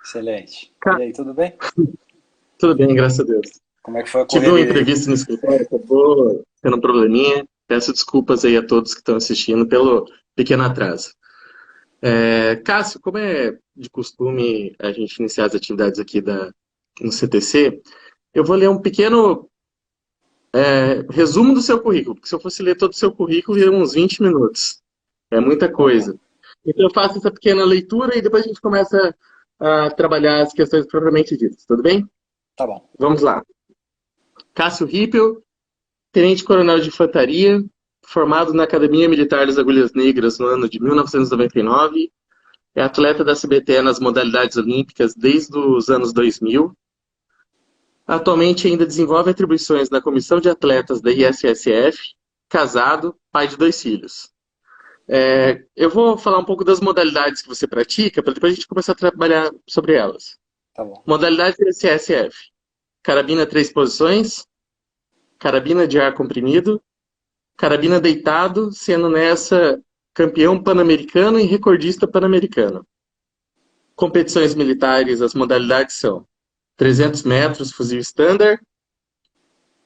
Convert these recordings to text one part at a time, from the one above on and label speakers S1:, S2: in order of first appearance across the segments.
S1: Excelente. E
S2: Cara,
S1: aí, tudo bem?
S2: tudo bem, graças a Deus.
S1: Como é que foi a
S2: Tive um
S1: correria aí?
S2: imprevisto no escritório, acabou tendo um probleminha. Peço desculpas aí a todos que estão assistindo pelo pequeno atraso. Cássio, como é de costume a gente iniciar as atividades aqui no CTC, eu vou ler um pequeno resumo do seu currículo, porque se eu fosse ler todo o seu currículo, ia uns 20 minutos. É muita
S1: Tá bom,
S2: coisa. Então eu faço essa pequena leitura e depois a gente começa a trabalhar as questões propriamente ditas, tudo bem?
S1: tá bom.
S2: Vamos lá. Cássio Rippel, tenente-coronel de infantaria, formado na Academia Militar das Agulhas Negras no ano de 1999, é atleta da CBT nas modalidades olímpicas desde os anos 2000. Atualmente ainda desenvolve atribuições na comissão de atletas da ISSF, casado, pai de 2 filhos. Eu vou falar um pouco das modalidades que você pratica, para depois a gente começar a trabalhar sobre elas.
S1: Tá bom.
S2: Modalidade ISSF, carabina 3 posições, carabina de ar comprimido, carabina deitado, sendo nessa campeão pan-americano e recordista pan-americano. Competições militares, as modalidades são 300 metros, fuzil standard,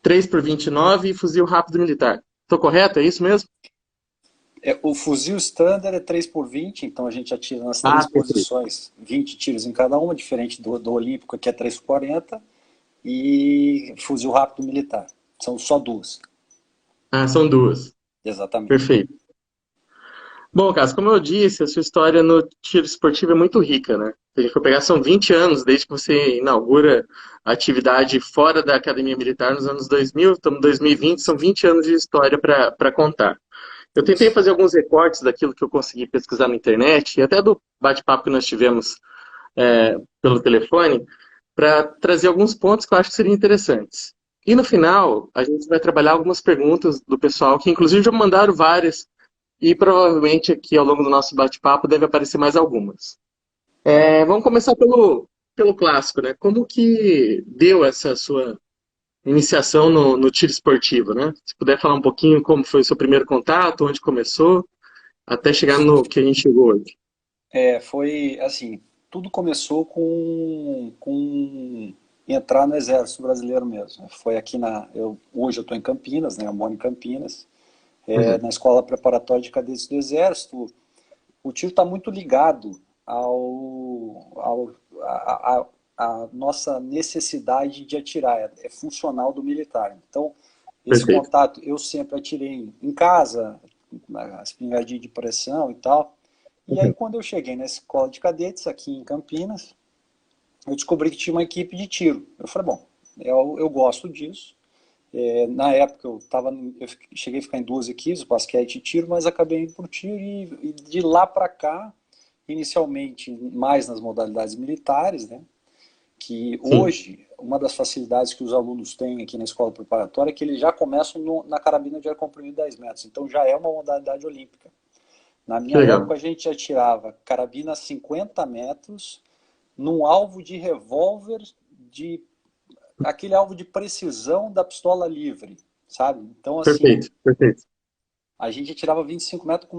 S2: 3 por 29 e fuzil rápido militar. Estou correto? É isso mesmo?
S1: O fuzil standard é 3 por 20, então a gente atira nas três
S2: Ah, perfeito.
S1: posições, 20 tiros em cada uma, diferente do Olímpico, que é 3 por 40, e fuzil rápido militar. São só duas.
S2: Ah, são duas.
S1: Exatamente.
S2: Perfeito. Bom, Cássio, como eu disse, a sua história no tiro esportivo é muito rica, né? Se a gente for pegar, são 20 anos desde que você inaugura a atividade fora da Academia Militar nos anos 2000, estamos em 2020, são 20 anos de história para contar. Eu tentei
S1: Isso.
S2: fazer alguns recortes daquilo que eu consegui pesquisar na internet e até do bate-papo que nós tivemos pelo telefone, para trazer alguns pontos que eu acho que seriam interessantes. E no final, a gente vai trabalhar algumas perguntas do pessoal, que inclusive já mandaram várias, e provavelmente aqui ao longo do nosso bate-papo deve aparecer mais algumas.
S1: Tá bom.
S2: Vamos começar pelo clássico, né? Como que deu essa sua iniciação no tiro esportivo, né? Se puder falar um pouquinho como foi o seu primeiro contato, onde começou, até chegar no que a gente chegou hoje.
S1: Foi assim, tudo começou com entrar no Exército Brasileiro mesmo. Foi aqui hoje eu estou em Campinas, né? Eu moro em Campinas.
S2: Uhum.
S1: Na Escola Preparatória de Cadetes do Exército, o tiro está muito ligado à nossa necessidade de atirar, é funcional do militar. Então, esse
S2: Perfeito.
S1: contato eu sempre atirei em casa, na espingardinha de pressão e tal. E aí,
S2: Uhum.
S1: quando eu cheguei na escola de cadetes aqui em Campinas, eu descobri que tinha uma equipe de tiro. Eu falei, bom, eu gosto disso. Na época eu cheguei a ficar em duas equipes, basquete e tiro, mas acabei indo para o tiro e de lá para cá, inicialmente mais nas modalidades militares, né? Que
S2: Sim,
S1: hoje, uma das facilidades que os alunos têm aqui na escola preparatória é que eles já começam na carabina de ar comprimido 10 metros, então já é uma modalidade olímpica. Na
S2: que
S1: minha
S2: legal.
S1: época, a gente atirava carabina a 50 metros num alvo de revólver, de aquele alvo de precisão da pistola livre, sabe? Então, assim,
S2: Perfeito, perfeito.
S1: a gente atirava 25 metros com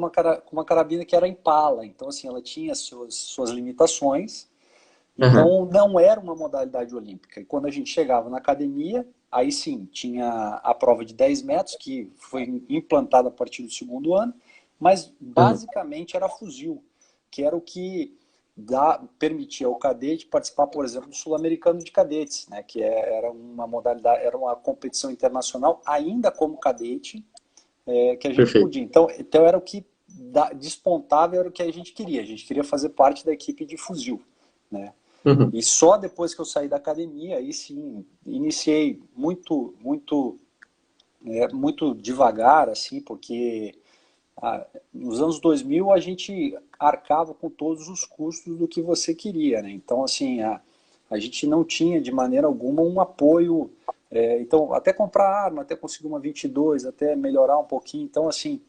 S1: uma carabina que era Impala. Então, assim, ela tinha suas limitações.
S2: Aham,
S1: Então, não era uma modalidade olímpica. E quando a gente chegava na academia, aí sim, tinha a prova de 10 metros, que foi implantada a partir do segundo ano, mas
S2: aham.
S1: basicamente era fuzil, que era o que permitia ao cadete participar, por exemplo, do Sul-Americano de Cadetes, né, que era uma modalidade, era uma competição internacional, ainda como cadete, que a gente
S2: Perfeito.
S1: podia. Então era o que despontava, era o que a gente queria. A gente queria fazer parte da equipe de fuzil, né?
S2: Uhum.
S1: E só depois que eu saí da academia, aí sim, iniciei muito devagar, assim, porque nos anos 2000 a gente arcava com todos os custos do que você queria, né? Então, assim, a gente não tinha de maneira alguma um apoio. Então, até comprar arma, até conseguir uma 22, até melhorar um pouquinho. Então, assim,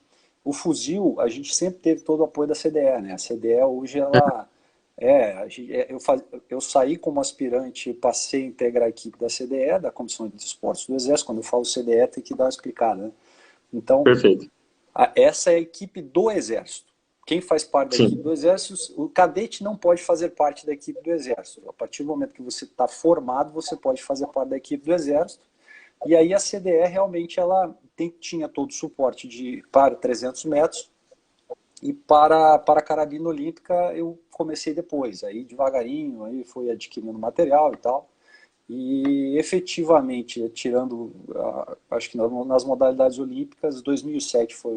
S1: o fuzil, a gente sempre teve todo o apoio da CDE, né? A CDE hoje, ela. Eu saí como aspirante, passei a integrar a equipe da CDE, da Comissão de Esportes do Exército. Quando eu falo CDE, tem que dar uma explicada, né? Então,
S2: Perfeito.
S1: essa é a equipe do Exército. quem faz parte da equipe
S2: sim,
S1: do Exército, o cadete não pode fazer parte da equipe do Exército. A partir do momento que você está formado, você pode fazer parte da equipe do Exército. E aí a CDE realmente ela tinha todo o suporte para 300 metros e para a carabina olímpica eu comecei depois. Aí devagarinho, aí fui adquirindo material e tal. E efetivamente, tirando, acho que nas modalidades olímpicas, 2007 foi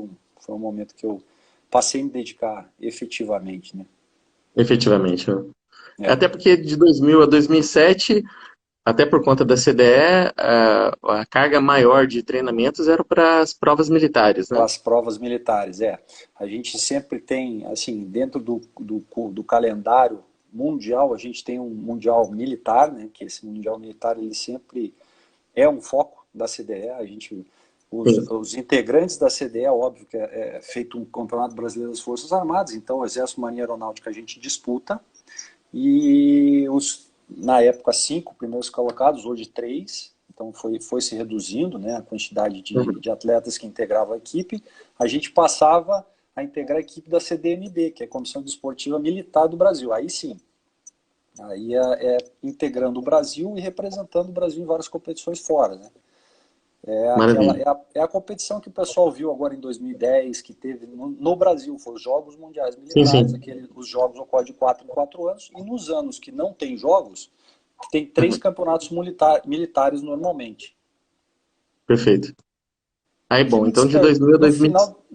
S1: um momento que eu passei a me dedicar efetivamente, né?
S2: efetivamente, né?
S1: É,
S2: Até porque de 2000 a 2007, até por conta da CDE, a carga maior de treinamentos era para as provas militares,
S1: para
S2: né?
S1: as provas militares, é. A gente sempre tem, assim, dentro do calendário mundial, a gente tem um mundial militar, né? Que esse mundial militar, ele sempre é um foco da CDE. A gente,
S2: Sim.
S1: os integrantes da CDE, óbvio que é feito um campeonato brasileiro das Forças Armadas, então o Exército, Marinha e Aeronáutica a gente disputa, e na época 5 primeiros colocados, hoje 3, então foi se reduzindo, né, a quantidade
S2: Uhum.
S1: de atletas que integravam a equipe, a gente passava a integrar a equipe da CDMB, que é a Comissão Desportiva Militar do Brasil. Aí sim, aí é integrando o Brasil e representando o Brasil em várias competições fora, né?
S2: Maravilha.
S1: É a competição que o pessoal viu agora em 2010, que teve no Brasil, foram os Jogos Mundiais
S2: Sim,
S1: Militares,
S2: sim.
S1: os jogos ocorrem de 4 em 4 anos, e nos anos que não tem jogos, tem 3
S2: Uhum.
S1: campeonatos militares normalmente.
S2: Perfeito. Aí,
S1: Que
S2: bom,
S1: no,
S2: então de 2000 a
S1: no
S2: 2000.
S1: final,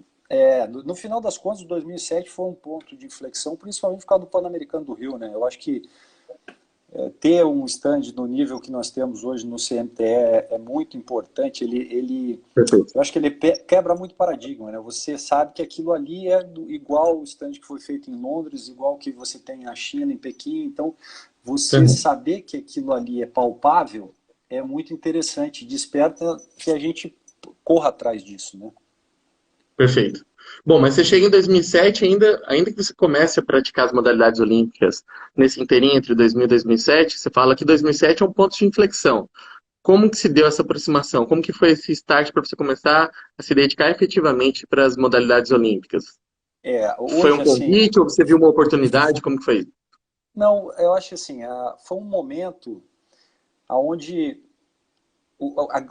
S1: no final das contas, 2007 foi um ponto de inflexão, principalmente por causa do Pan-Americano do Rio, né? Eu acho que ter um stand no nível que nós temos hoje no CMTE é muito importante.
S2: Perfeito.
S1: Eu acho que ele quebra muito paradigma, né? Você sabe que aquilo ali é igual o stand que foi feito em Londres, igual que você tem na China, em Pequim. Então, você
S2: Uhum.
S1: saber que aquilo ali é palpável é muito interessante. Desperta que a gente corra atrás disso, né?
S2: Perfeito. Bom, mas você chega em 2007, ainda que você comece a praticar as modalidades olímpicas nesse inteirinho entre 2000 e 2007, você fala que 2007 é um ponto de inflexão. Como que se deu essa aproximação? Como que foi esse start para você começar a se dedicar efetivamente para as modalidades olímpicas? Foi um
S1: Hoje, assim,
S2: convite ou você viu uma oportunidade? Como que foi?
S1: não, eu acho assim, foi um momento onde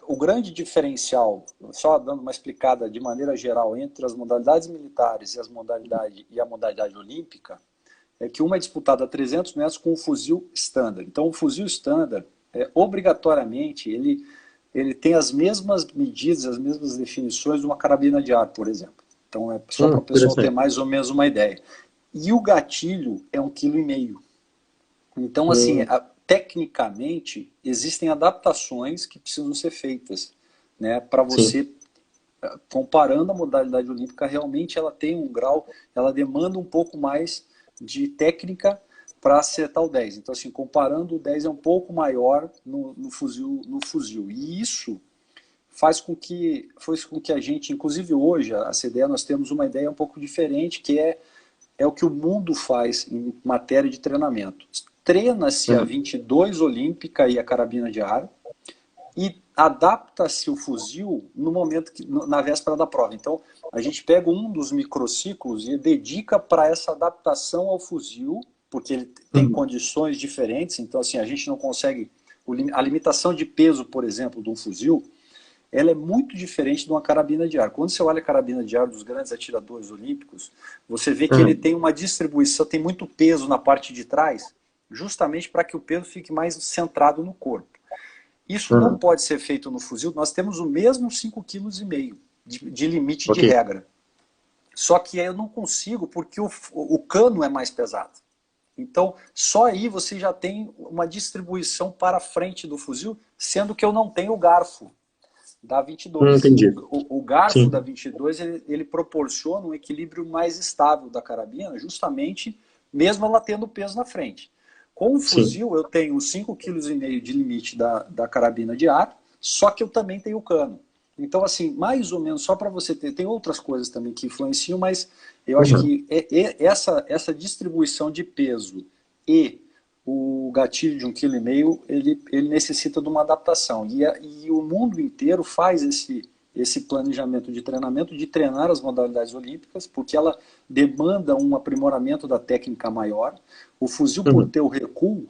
S1: o grande diferencial, só dando uma explicada de maneira geral, entre as modalidades militares e a modalidade olímpica, é que uma é disputada a 300 metros com o fuzil standard. Então, o fuzil standard, obrigatoriamente, ele tem as mesmas medidas, as mesmas definições de uma carabina de ar, por exemplo. Então, é só para o pessoal ter
S2: Interessante.
S1: mais ou menos uma ideia. E o gatilho é 1,5 kg. Então, assim,
S2: Hum,
S1: tecnicamente, existem adaptações que precisam ser feitas, né, para
S2: sim,
S1: você, comparando a modalidade olímpica, realmente ela tem um grau, ela demanda um pouco mais de técnica para acertar o 10. Então, assim, comparando, o 10 é um pouco maior no fuzil. E isso faz com que a gente, inclusive hoje, a CDE, nós temos uma ideia um pouco diferente, que é o que o mundo faz em matéria de treinamento. Treina-se a
S2: uhum,
S1: 22 olímpica e a carabina de ar e adapta-se o fuzil no momento na véspera da prova. Então, a gente pega um dos microciclos e dedica para essa adaptação ao fuzil, porque ele tem
S2: uhum,
S1: condições diferentes. Então, assim, a gente não consegue a limitação de peso, por exemplo, de um fuzil, ela é muito diferente de uma carabina de ar. Quando você olha a carabina de ar dos grandes atiradores olímpicos, você vê que ele
S2: uhum,
S1: tem uma distribuição, tem muito peso na parte de trás, justamente para que o peso fique mais centrado no corpo. Isso não
S2: uhum.
S1: pode ser feito no fuzil, nós temos o mesmo 5,5 kg de limite de
S2: Ok,
S1: regra. Só que aí eu não consigo porque o cano é mais pesado. Então, só aí você já tem uma distribuição para frente do fuzil, sendo que eu não tenho o garfo da 22.
S2: entendi.
S1: O garfo da
S2: Sim,
S1: 22 ele proporciona um equilíbrio mais estável da carabina, justamente mesmo ela tendo peso na frente. Com o
S2: sim,
S1: fuzil eu tenho 5,5 kg de limite da carabina de ar, só que eu também tenho o cano. Então, assim, mais ou menos, só para você ter, tem outras coisas também que influenciam, mas eu acho
S2: uhum,
S1: que essa distribuição de peso e o gatilho de 1,5 kg ele necessita de uma adaptação. E o mundo inteiro faz esse planejamento de treinamento, de treinar as modalidades olímpicas, porque ela demanda um aprimoramento da técnica maior. O fuzil, por
S2: Uhum.
S1: ter o recuo,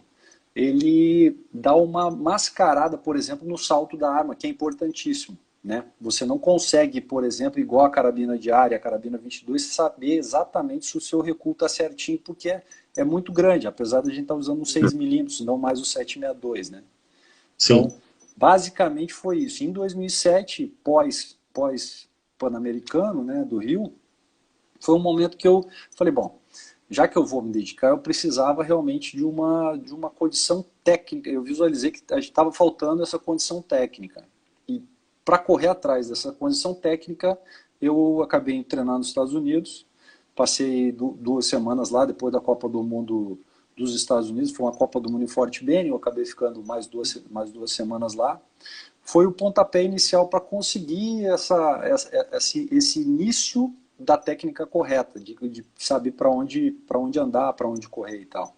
S1: ele dá uma mascarada, por exemplo, no salto da arma, que é importantíssimo. Né? Você não consegue, por exemplo, igual a carabina de área, a carabina 22, saber exatamente se o seu recuo está certinho, porque é muito grande, apesar de a gente estar usando um 6 milímetros, não mais o 7,62, né? Então,
S2: Sim,
S1: basicamente foi isso. Em 2007, pós Pan-Americano, né, do Rio, foi um momento que eu falei, bom, já que eu vou me dedicar, eu precisava realmente de uma condição técnica. Eu visualizei que a gente estava faltando essa condição técnica. E para correr atrás dessa condição técnica, eu acabei treinando nos Estados Unidos. Passei 2 semanas lá, depois da Copa do Mundo dos Estados Unidos. Foi uma Copa do Mundo em Fort Benning, eu acabei ficando mais duas semanas lá. Foi o pontapé inicial para conseguir esse início da técnica correta, de saber para onde andar, para onde correr e tal.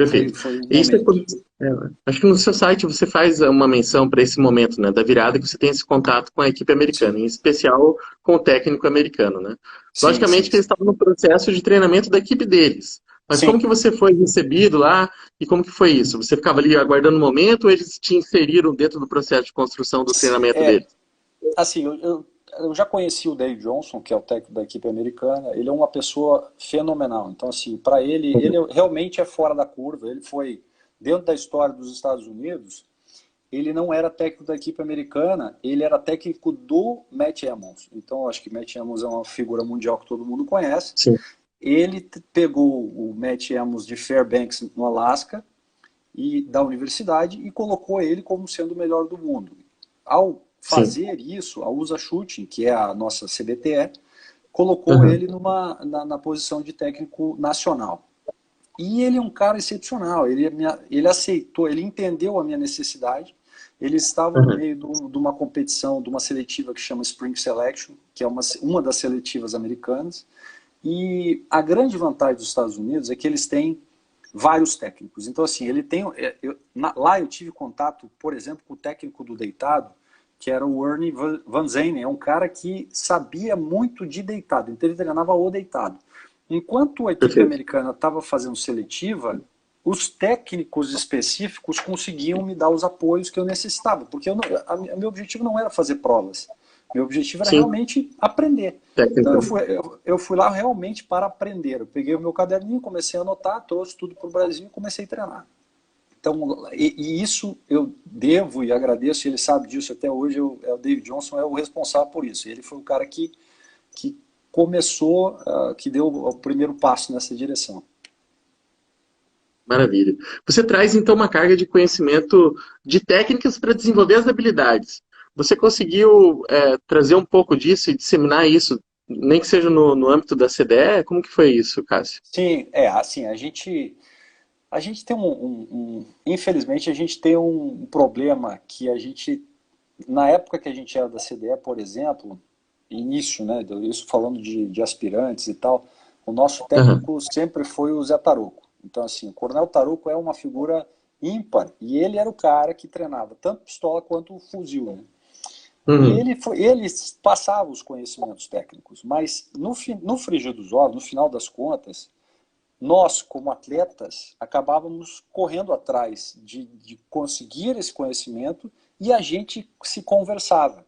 S1: Foi,
S2: perfeito.
S1: foi um
S2: Isso é,
S1: momento.
S2: acho que no seu site você faz uma menção para esse momento, né, da virada que você tem esse contato com a equipe americana,
S1: Sim,
S2: em especial com o técnico americano, né?
S1: sim,
S2: Logicamente
S1: sim,
S2: que eles
S1: sim.
S2: estavam no processo de treinamento da equipe deles. Mas como
S1: Sim,
S2: que você foi recebido lá e como que foi isso? Você ficava ali aguardando o momento ou eles te inseriram dentro do processo de construção do treinamento
S1: é,
S2: deles?
S1: assim, eu já conheci o Dave Johnson, que é o técnico da equipe americana. Ele é uma pessoa fenomenal. Então, assim, para ele realmente é fora da curva. Ele foi, dentro da história dos Estados Unidos, ele não era técnico da equipe americana, ele era técnico do Matt Emmons. Então, acho que Matt Emmons é uma figura mundial que todo mundo conhece.
S2: Sim,
S1: Ele pegou o Matt Emmons de Fairbanks, no Alasca, e da universidade, e colocou ele como sendo o melhor do mundo. Ao
S2: sim.
S1: fazer isso, a USA Shooting, que é a nossa CBTE, colocou
S2: Uhum,
S1: ele na posição de técnico nacional. E ele é um cara excepcional, ele aceitou, ele entendeu a minha necessidade. Eles estavam no
S2: uhum,
S1: meio de uma competição, de uma seletiva que chama Spring Selection, que é uma das seletivas americanas. E a grande vantagem dos Estados Unidos é que eles têm vários técnicos. Então, assim, ele tem. Lá eu tive contato, por exemplo, com o técnico do deitado, que era o Ernie Van Zeynen. É um cara que sabia muito de deitado, então ele treinava o deitado. Enquanto a equipe
S2: perfeito.
S1: americana estava fazendo seletiva, os técnicos específicos conseguiam me dar os apoios que eu necessitava, porque meu objetivo não era fazer provas. Meu objetivo era
S2: Sim,
S1: realmente aprender. Então
S2: técnico.
S1: eu fui lá realmente para aprender. Eu peguei o meu caderninho, comecei a anotar, trouxe tudo para o Brasil e comecei a treinar. Então, e isso eu devo e agradeço, ele sabe disso até hoje, o David Johnson é o responsável por isso. Ele foi o cara que começou, que deu o primeiro passo nessa direção.
S2: Maravilha. Você traz então uma carga de conhecimento de técnicas para desenvolver as habilidades. Você conseguiu trazer um pouco disso e disseminar isso, nem que seja no âmbito da CDE? Como que foi isso, Cássio?
S1: Sim, assim, a gente tem infelizmente, a gente tem um problema que a gente, na época que a gente era da CDE, por exemplo, início, né, isso falando de aspirantes e tal, o nosso
S2: Aham.
S1: técnico sempre foi o Zé Taruco. Então, assim, o Coronel Taruco é uma figura ímpar e ele era o cara que treinava tanto pistola quanto fuzil, né? E
S2: Uhum.
S1: ele passava os conhecimentos técnicos, mas no frigir dos ovos, no final das contas, nós, como atletas, acabávamos correndo atrás de conseguir esse conhecimento e a gente se conversava.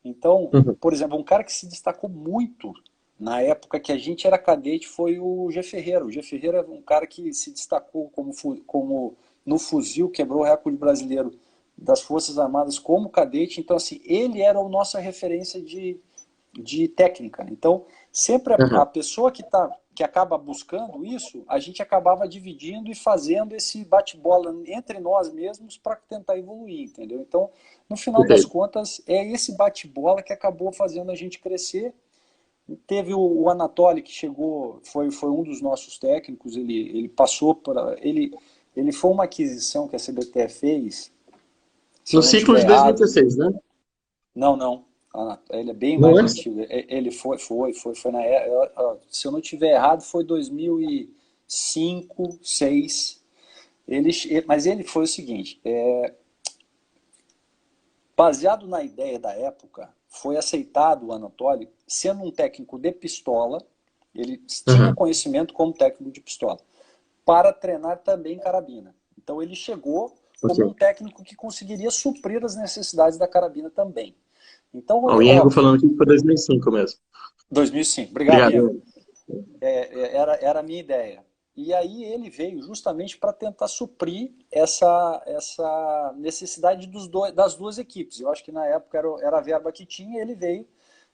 S1: Então,
S2: Uhum.
S1: por exemplo, um cara que se destacou muito na época que a gente era cadete foi o G. Ferreira. O G. Ferreira é um cara que se destacou como no fuzil, quebrou o recorde brasileiro das Forças Armadas como cadete. Então, assim, ele era a nossa referência de técnica. Então, sempre a
S2: Aham.
S1: pessoa que acaba buscando isso, a gente acabava dividindo e fazendo esse bate-bola entre nós mesmos para tentar evoluir, entendeu? Então, no final das
S2: Perfeito.
S1: contas, é esse bate-bola que acabou fazendo a gente crescer. Teve o Anatoly que chegou, foi um dos nossos técnicos, ele passou para. Ele foi uma aquisição que a CBTE fez, se
S2: No
S1: eu não
S2: ciclo
S1: estiver
S2: de
S1: errado.
S2: 2016, né?
S1: Não, não. Ele é bem
S2: Não
S1: mais
S2: antes?
S1: antigo. Ele foi na se eu não estiver errado, foi 2005, 2006. Mas ele foi o seguinte, baseado na ideia da época, foi aceitado o Anatoly, sendo um técnico de pistola, ele tinha
S2: Uhum.
S1: conhecimento como técnico de pistola, para treinar também carabina. Então ele chegou como um
S2: Ok.
S1: técnico que conseguiria suprir as necessidades da carabina também. Então,
S2: Ó, o Iengo
S1: óbvio,
S2: falando aqui que foi 2005 mesmo.
S1: 2005. Obrigado,
S2: Obrigado,
S1: Ian.
S2: Iengo.
S1: Era a minha ideia. E aí ele veio justamente para tentar suprir essa necessidade das duas equipes. Eu acho que na época era a verba que tinha, ele veio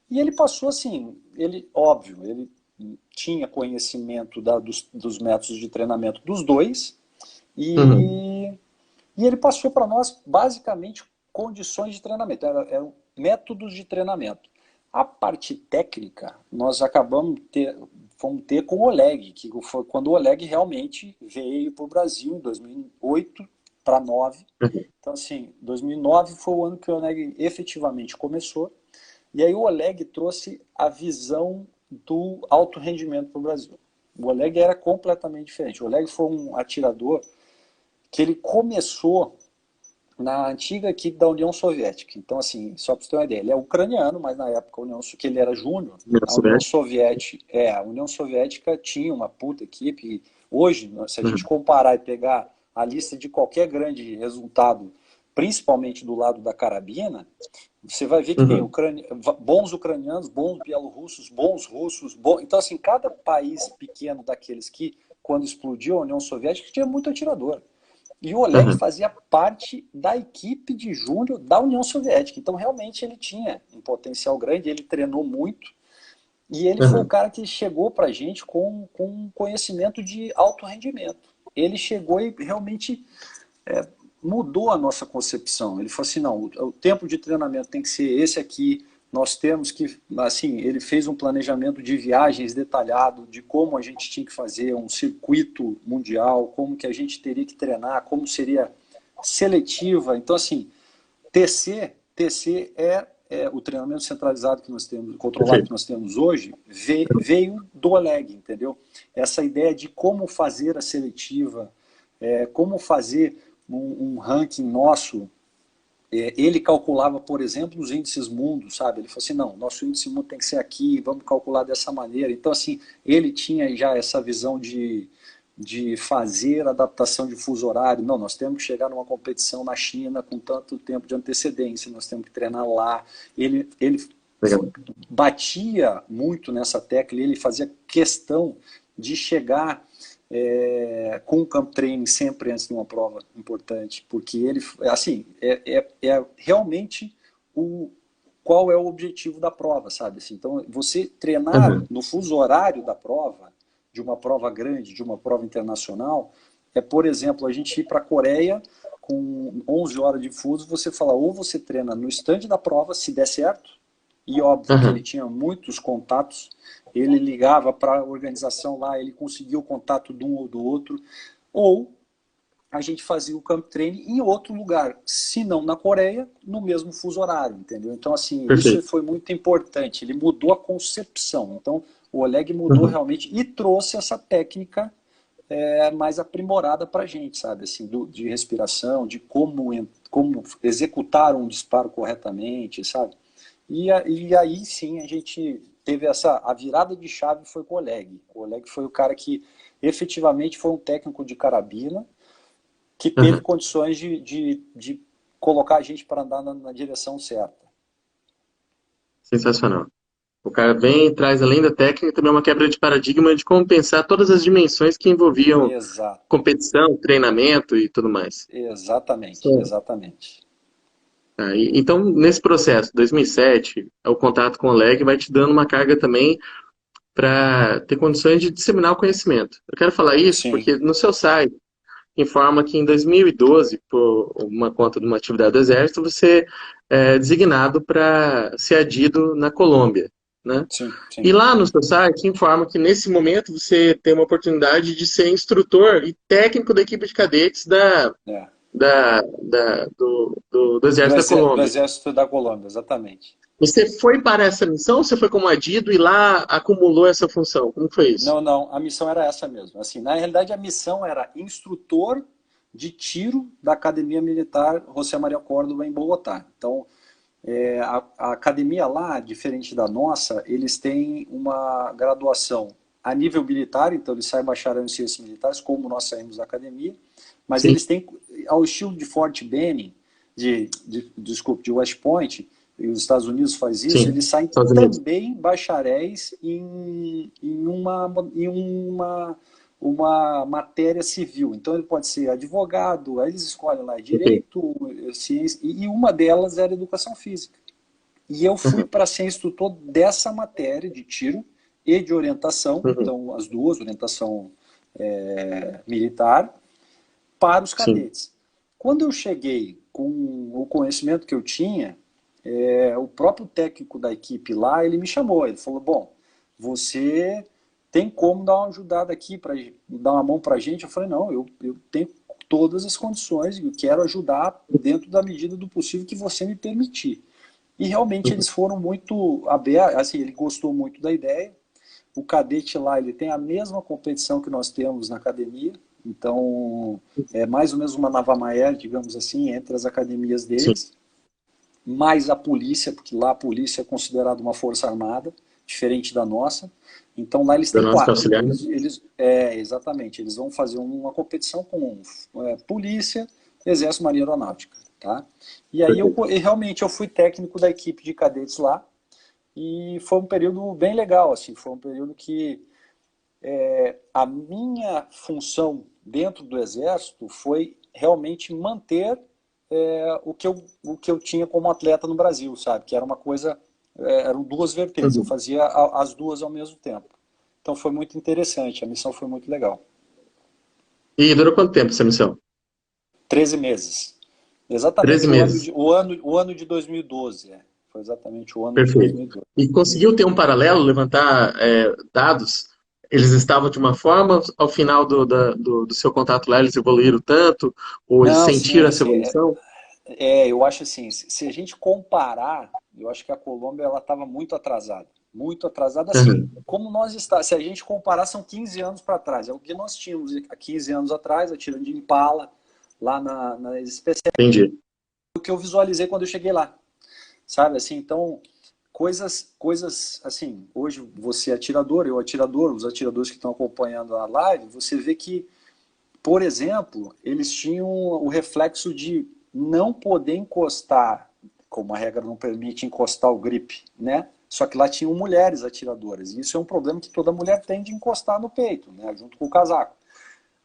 S1: e ele passou assim, óbvio, ele tinha conhecimento dos métodos de treinamento dos dois
S2: Uhum.
S1: e, e ele passou para nós basicamente condições de treinamento, eram métodos de treinamento. A parte técnica, nós fomos ter com o Oleg, que foi quando o Oleg realmente veio para o Brasil em 2008 para 2009.
S2: Uhum.
S1: Então, assim, 2009 foi o ano que o Oleg efetivamente começou. E aí o Oleg trouxe a visão do alto rendimento para o Brasil. O Oleg era completamente diferente. O Oleg foi um atirador que ele começou na antiga equipe da União Soviética. Então, assim, só para você ter uma ideia, ele é ucraniano, mas na época que ele era júnior,
S2: União Soviética.
S1: A União Soviética tinha uma puta equipe. E hoje, se a gente
S2: Uhum.
S1: comparar e pegar a lista de qualquer grande resultado, principalmente do lado da carabina, você vai ver que tem
S2: Uhum.
S1: bons ucranianos, bons bielorrussos, bons russos. Então, assim, cada país pequeno daqueles que, quando explodiu a União Soviética, tinha muito atirador. E o Oleg
S2: Uhum.
S1: fazia parte da equipe de júnior da União Soviética. Então, realmente, ele tinha um potencial grande, ele treinou muito. E ele foi o
S2: Uhum.
S1: cara que chegou para a gente com um conhecimento de alto rendimento. Ele chegou e realmente mudou a nossa concepção. Ele falou assim, não, o tempo de treinamento tem que ser esse aqui, nós temos que, assim, ele fez um planejamento de viagens detalhado, de como a gente tinha que fazer um circuito mundial, como que a gente teria que treinar, como seria seletiva. Então, assim, TC é o treinamento centralizado que nós temos, controlado que
S2: Perfeito.
S1: nós temos hoje, veio do Oleg, entendeu? Essa ideia de como fazer a seletiva, como fazer um ranking nosso. Ele calculava, por exemplo, os índices mundo, sabe? Ele falou assim, não, nosso índice mundo tem que ser aqui, vamos calcular dessa maneira. Então, assim, ele tinha já essa visão de fazer adaptação de fuso horário. Não, nós temos que chegar numa competição na China com tanto tempo de antecedência, nós temos que treinar lá. Ele
S2: Legal.
S1: batia muito nessa tecla, ele fazia questão de chegar com o camp training sempre antes de uma prova importante, porque ele, assim, é realmente qual é o objetivo da prova, sabe? Assim, então, você treinar
S2: Uhum.
S1: no fuso horário da prova, de uma prova grande, de uma prova internacional, por exemplo, a gente ir para a Coreia com 11 horas de fuso, você fala, ou você treina no stand da prova, se der certo, e óbvio que ele
S2: Uhum.
S1: tinha muitos contatos, ele ligava para a organização lá, ele conseguia o contato de um ou do outro, ou a gente fazia o camp training em outro lugar, se não na Coreia, no mesmo fuso horário, entendeu? Então, assim, isso
S2: Perfeito.
S1: foi muito importante, ele mudou a concepção. Então, o Oleg mudou
S2: Uhum.
S1: realmente e trouxe essa técnica mais aprimorada para a gente, sabe? Assim, de respiração, de como executar um disparo corretamente, sabe? E aí sim a gente teve a virada de chave foi com o Oleg. O Oleg foi o cara que efetivamente foi um técnico de carabina que teve
S2: Uhum.
S1: condições de colocar a gente para andar na direção certa.
S2: Sensacional. O cara vem e traz, além da técnica, também uma quebra de paradigma de como pensar todas as dimensões que envolviam
S1: Exato.
S2: competição, treinamento e tudo mais.
S1: Exatamente,
S2: Sim.
S1: exatamente.
S2: Tá, então, nesse processo, 2007, o contato com o Leg vai te dando uma carga também para ter condições de disseminar o conhecimento. Eu quero falar isso
S1: Sim.
S2: porque no seu site informa que em 2012, por uma conta de uma atividade do Exército, você é designado para ser adido na Colômbia, né?
S1: Sim,
S2: E
S1: sim.
S2: lá no seu site informa que nesse momento você tem uma oportunidade de ser instrutor e técnico da equipe de cadetes
S1: É.
S2: do Exército da
S1: Do
S2: Colômbia.
S1: Exército da Colômbia, exatamente.
S2: Você foi para essa missão ou você foi como adido e lá acumulou essa função? Como foi isso?
S1: Não, não, a missão era essa mesmo. Assim, na realidade, a missão era instrutor de tiro da Academia Militar José Maria Córdoba em Bogotá. Então, A academia lá, diferente da nossa, eles têm uma graduação a nível militar, então eles saem bacharel em ciências militares, como nós saímos da academia, mas
S2: Sim,
S1: eles têm, ao estilo de Fort Benning, desculpe, de West Point, e os Estados Unidos faz isso,
S2: sim.
S1: eles saem
S2: Estados Unidos.
S1: também bacharéis uma matéria civil. Então ele pode ser advogado, aí eles escolhem lá
S2: Ok.
S1: direito, ciência, e uma delas era educação física. E eu fui
S2: Uhum,
S1: para ser instrutor dessa matéria de tiro e de orientação,
S2: uhum,
S1: então as duas, orientação militar, para os
S2: sim.
S1: cadetes. Quando eu cheguei com o conhecimento que eu tinha, o próprio técnico da equipe lá, ele me chamou, ele falou, bom, você tem como dar uma ajudada aqui, para dar uma mão para a gente? Eu falei, não, eu tenho todas as condições e eu quero ajudar dentro da medida do possível que você me permitir. E realmente
S2: Uhum,
S1: eles foram muito abertos, assim, ele gostou muito da ideia. O cadete lá, ele tem a mesma competição que nós temos na academia, então é mais ou menos uma navamaer, digamos assim, entre as academias
S2: sim.
S1: deles, mais a polícia, porque lá a polícia é considerada uma força armada, diferente da nossa. Então lá eles
S2: Da
S1: têm
S2: nossa
S1: quatro.
S2: auxiliar.
S1: Exatamente, eles vão fazer uma competição com polícia, exército, marinha, aeronáutica, tá? E aí
S2: Perfeito.
S1: realmente eu fui técnico da equipe de cadetes lá e foi um período bem legal, assim, foi um período que a minha função dentro do exército foi realmente manter o que eu tinha como atleta no Brasil, sabe? Que era uma coisa, eram duas vertentes, eu
S2: Uhum.
S1: fazia as duas ao mesmo tempo. Então foi muito interessante, a missão foi muito legal.
S2: E durou quanto tempo essa missão?
S1: 13 meses.
S2: 13
S1: Exatamente
S2: meses.
S1: o ano de 2012. Foi exatamente o ano de
S2: Perfeito.
S1: 2012.
S2: E conseguiu ter um paralelo, levantar dados? Eles estavam de uma forma, ao final do seu contato lá, eles evoluíram tanto? Ou eles
S1: Não,
S2: sentiram
S1: sim,
S2: essa
S1: sim.
S2: evolução?
S1: Eu acho assim, se a gente comparar, eu acho que a Colômbia ela estava muito atrasada. Muito atrasada, assim,
S2: Uhum.
S1: como nós está, se a gente comparar, são 15 anos para trás. É o que nós tínhamos há 15 anos atrás, atirando de Impala, lá na especial,
S2: Entendi.
S1: o que eu visualizei quando eu cheguei lá. Sabe, assim, então, coisas, assim, hoje você é atirador, eu atirador, os atiradores que estão acompanhando a live, você vê que, por exemplo, eles tinham o reflexo de não poder encostar, como a regra não permite encostar o grip, né? Só que lá tinham mulheres atiradoras. E isso é um problema que toda mulher tem de encostar no peito, né? Junto com o casaco.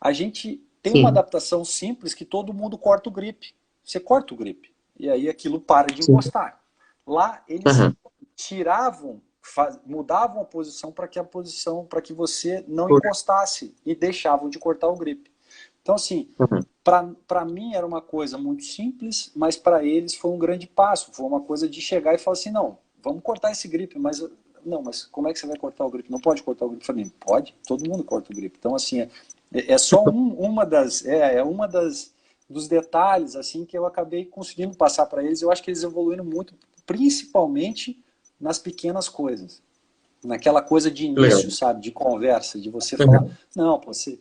S1: A gente tem uma
S2: Sim,
S1: adaptação simples que todo mundo corta o grip. Você corta o grip. E aí aquilo para de
S2: sim.
S1: encostar. Lá eles
S2: Aham.
S1: tiravam, mudavam a posição para que você não encostasse e deixavam de cortar o grip. Então, assim,
S2: Aham.
S1: para mim era uma coisa muito simples, mas para eles foi um grande passo. Foi uma coisa de chegar e falar assim, não, vamos cortar esse grip, mas não, mas como é que você vai cortar o grip? Não pode cortar o grip. Eu falei, pode, todo mundo corta o grip. Então, assim, é só uma das dos detalhes assim que eu acabei conseguindo passar para eles. Eu acho que eles evoluíram muito, principalmente nas pequenas coisas, naquela coisa de
S2: Que legal.
S1: início, sabe, de conversa, de você falar,
S2: Aham.
S1: não, você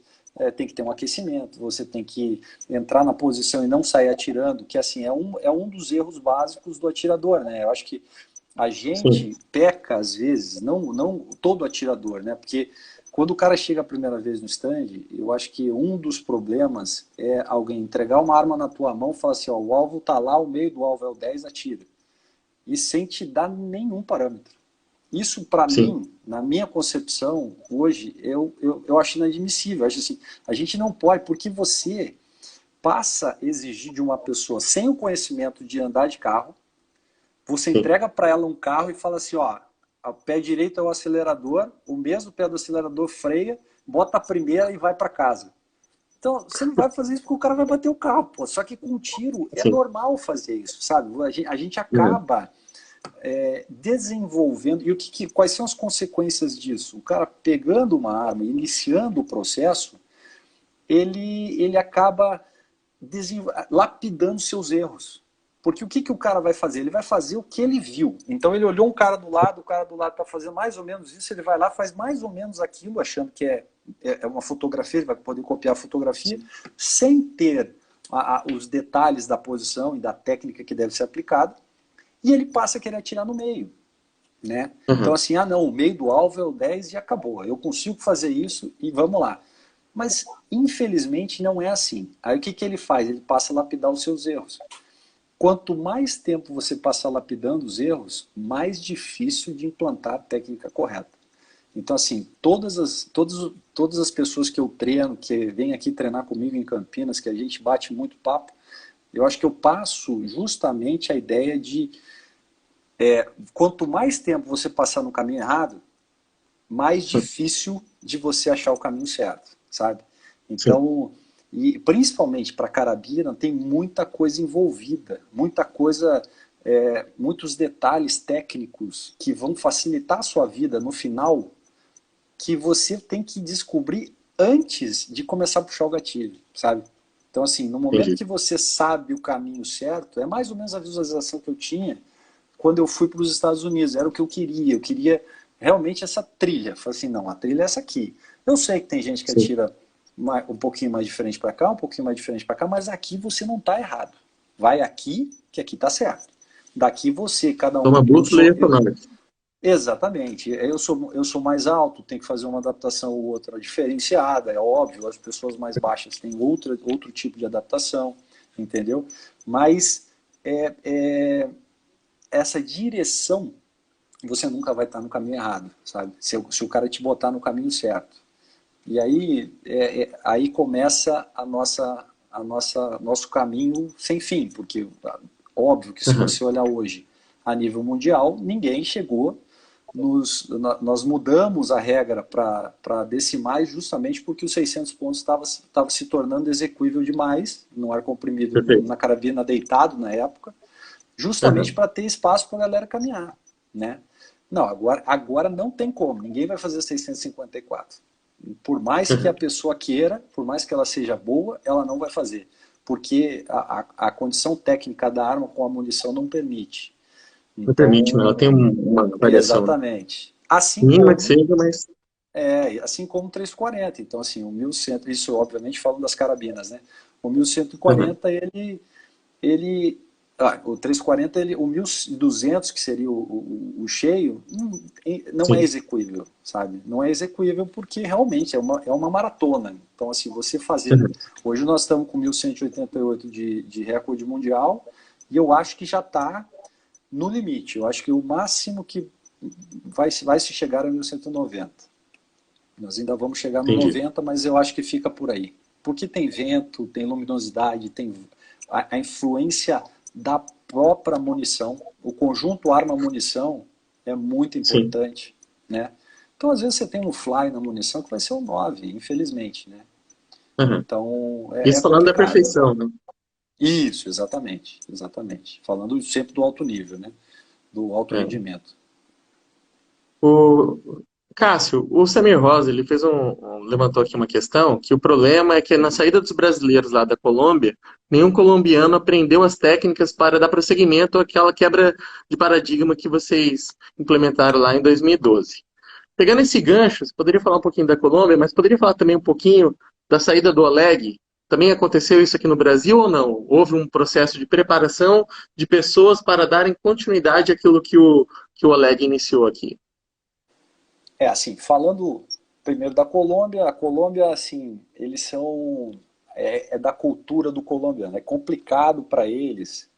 S1: tem que ter um aquecimento, você tem que entrar na posição e não sair atirando, que assim é um dos erros básicos do atirador, né? Eu acho que a
S2: Sim,
S1: gente peca às vezes, não todo atirador, né? Porque quando o cara chega a primeira vez no stand, eu acho que um dos problemas é alguém entregar uma arma na tua mão e falar assim, ó, o alvo tá lá, o meio do alvo é o 10, atira. E sem te dar nenhum parâmetro. Isso, para
S2: sim,
S1: mim, na minha concepção, hoje, eu acho inadmissível. Eu acho assim, a gente não pode, porque você passa a exigir de uma pessoa sem o conhecimento de andar de carro, você
S2: sim,
S1: entrega para ela um carro e fala assim, ó, o pé direito é o acelerador, o mesmo pé do acelerador freia, bota a primeira e vai para casa. Então, você não vai fazer isso porque o cara vai bater o carro, pô. Só que com um tiro é
S2: sim.
S1: normal fazer isso, sabe? A gente
S2: Aham.
S1: acaba desenvolvendo. E quais são as consequências disso? O cara pegando uma arma, iniciando o processo, ele acaba lapidando seus erros. Porque que o cara vai fazer? Ele vai fazer o que ele viu. Então ele olhou um cara do lado, o cara do lado está fazendo mais ou menos isso, ele vai lá, faz mais ou menos aquilo, achando que é uma fotografia, ele vai poder copiar a fotografia, sem ter os detalhes da posição e da técnica que deve ser aplicada. e ele passa a querer atirar no meio, né? Então
S2: Uhum.
S1: assim, ah não, o meio do alvo é o 10 e acabou, eu consigo fazer isso e vamos lá. Mas infelizmente não é assim. Aí o que ele faz? Ele passa a lapidar os seus erros. Quanto mais tempo você passar lapidando os erros, mais difícil de implantar a técnica correta. Então, assim, todas as pessoas que eu treino, que vêm aqui treinar comigo em Campinas, que a gente bate muito papo, eu acho que eu passo justamente a ideia de quanto mais tempo você passar no caminho errado, mais difícil de você achar o caminho certo, sabe?
S2: Sim,
S1: Então, e principalmente para carabina, tem muita coisa envolvida, muita coisa, muitos detalhes técnicos que vão facilitar a sua vida no final, que você tem que descobrir antes de começar a puxar o gatilho, sabe? Então, assim, no momento
S2: entendi.
S1: que você sabe o caminho certo, é mais ou menos a visualização que eu tinha quando eu fui para os Estados Unidos. Era o que eu queria realmente essa trilha. Falei assim, não, a trilha é essa aqui. Eu sei que tem gente que
S2: Sim.
S1: atira um pouquinho mais diferente para cá, um pouquinho mais diferente para cá, mas aqui você não está errado. Vai aqui, que aqui está certo. Daqui você, cada
S2: Toma
S1: um.
S2: bússola e econômica.
S1: Exatamente. Eu sou mais alto, tenho que fazer uma adaptação ou outra diferenciada, é óbvio. As pessoas mais baixas têm outro tipo de adaptação, entendeu? Mas é, é, essa direção, você nunca vai estar no caminho errado, sabe? Se o cara te botar no caminho certo. E aí, aí começa nosso caminho sem fim, porque óbvio que se
S2: Uhum.
S1: você olhar hoje a nível mundial, ninguém chegou nós mudamos a regra para decimais justamente porque os 600 pontos estava se tornando execuível demais no ar comprimido,
S2: Perfeito.
S1: na carabina deitado na época, justamente
S2: Uhum.
S1: para ter espaço para a galera caminhar, né? Não, agora não tem como, ninguém vai fazer 654. Por mais que a
S2: Uhum.
S1: pessoa queira, por mais que ela seja boa, ela não vai fazer, porque a condição técnica da arma com a munição não permite.
S2: Não permite, né? Ela tem
S1: Então,
S2: uma variação, né?
S1: exatamente. Assim
S2: Mínima que
S1: como
S2: seja, mas.
S1: assim como o 340. Então, assim, o 1100, isso obviamente falando das carabinas, né? O
S2: Uhum.
S1: 1140, ele o 340, o 1200, que seria o cheio, não é
S2: Sim.
S1: execuível, sabe? Não é execuível porque realmente é uma maratona. Então, assim, você fazer.
S2: Uhum.
S1: Hoje nós estamos com 1188 de recorde mundial e eu acho que já está no limite. Eu acho que o máximo que vai se chegar a 1190. Nós ainda vamos chegar no
S2: Entendi.
S1: 90, mas eu acho que fica por aí. Porque tem vento, tem luminosidade, tem a influência da própria munição. O conjunto arma-munição é muito
S2: Sim.
S1: importante, né? Então, às vezes, você tem um fly na munição que vai ser um 9, infelizmente, né?
S2: Uhum.
S1: Então, é
S2: Isso falando da
S1: complicado.
S2: perfeição, né?
S1: Isso, exatamente, exatamente. Falando sempre do alto nível, né? Do alto
S2: É.
S1: rendimento.
S2: O Cássio, o Samir Rosa, ele fez levantou aqui uma questão que o problema é que na
S1: Uhum.
S2: saída dos brasileiros lá da Colômbia, nenhum colombiano aprendeu as técnicas para dar prosseguimento àquela quebra de paradigma que vocês implementaram lá em 2012. Pegando esse gancho, você poderia falar um pouquinho da Colômbia, mas poderia falar também um pouquinho da saída do Oleg? Também aconteceu isso aqui no Brasil ou não? Houve um processo de preparação de pessoas para darem continuidade àquilo que o Oleg iniciou aqui?
S1: É assim, falando primeiro da Colômbia, a Colômbia, assim, eles são. É da cultura do colombiano, é complicado para eles.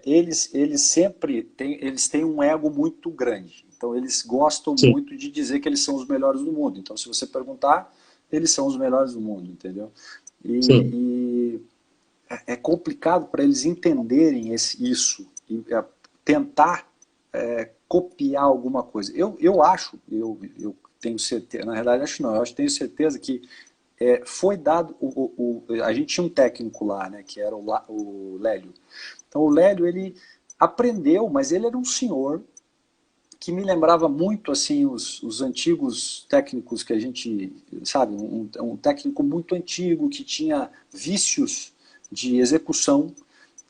S1: Eles sempre eles têm um ego muito grande. Então, eles gostam
S2: Sim,
S1: muito de dizer que eles são os melhores do mundo. Então, se você perguntar, eles são os melhores do mundo, entendeu?
S2: sim,
S1: E é complicado para eles entenderem isso e tentar copiar alguma coisa. Eu acho, eu tenho certeza, na realidade acho não, eu acho, tenho certeza que foi dado, a gente tinha um técnico lá, né, que era o Lélio. Então o Lélio, ele aprendeu, mas ele era um senhor que me lembrava muito assim os antigos técnicos que a gente, sabe, um técnico muito antigo que tinha vícios de execução,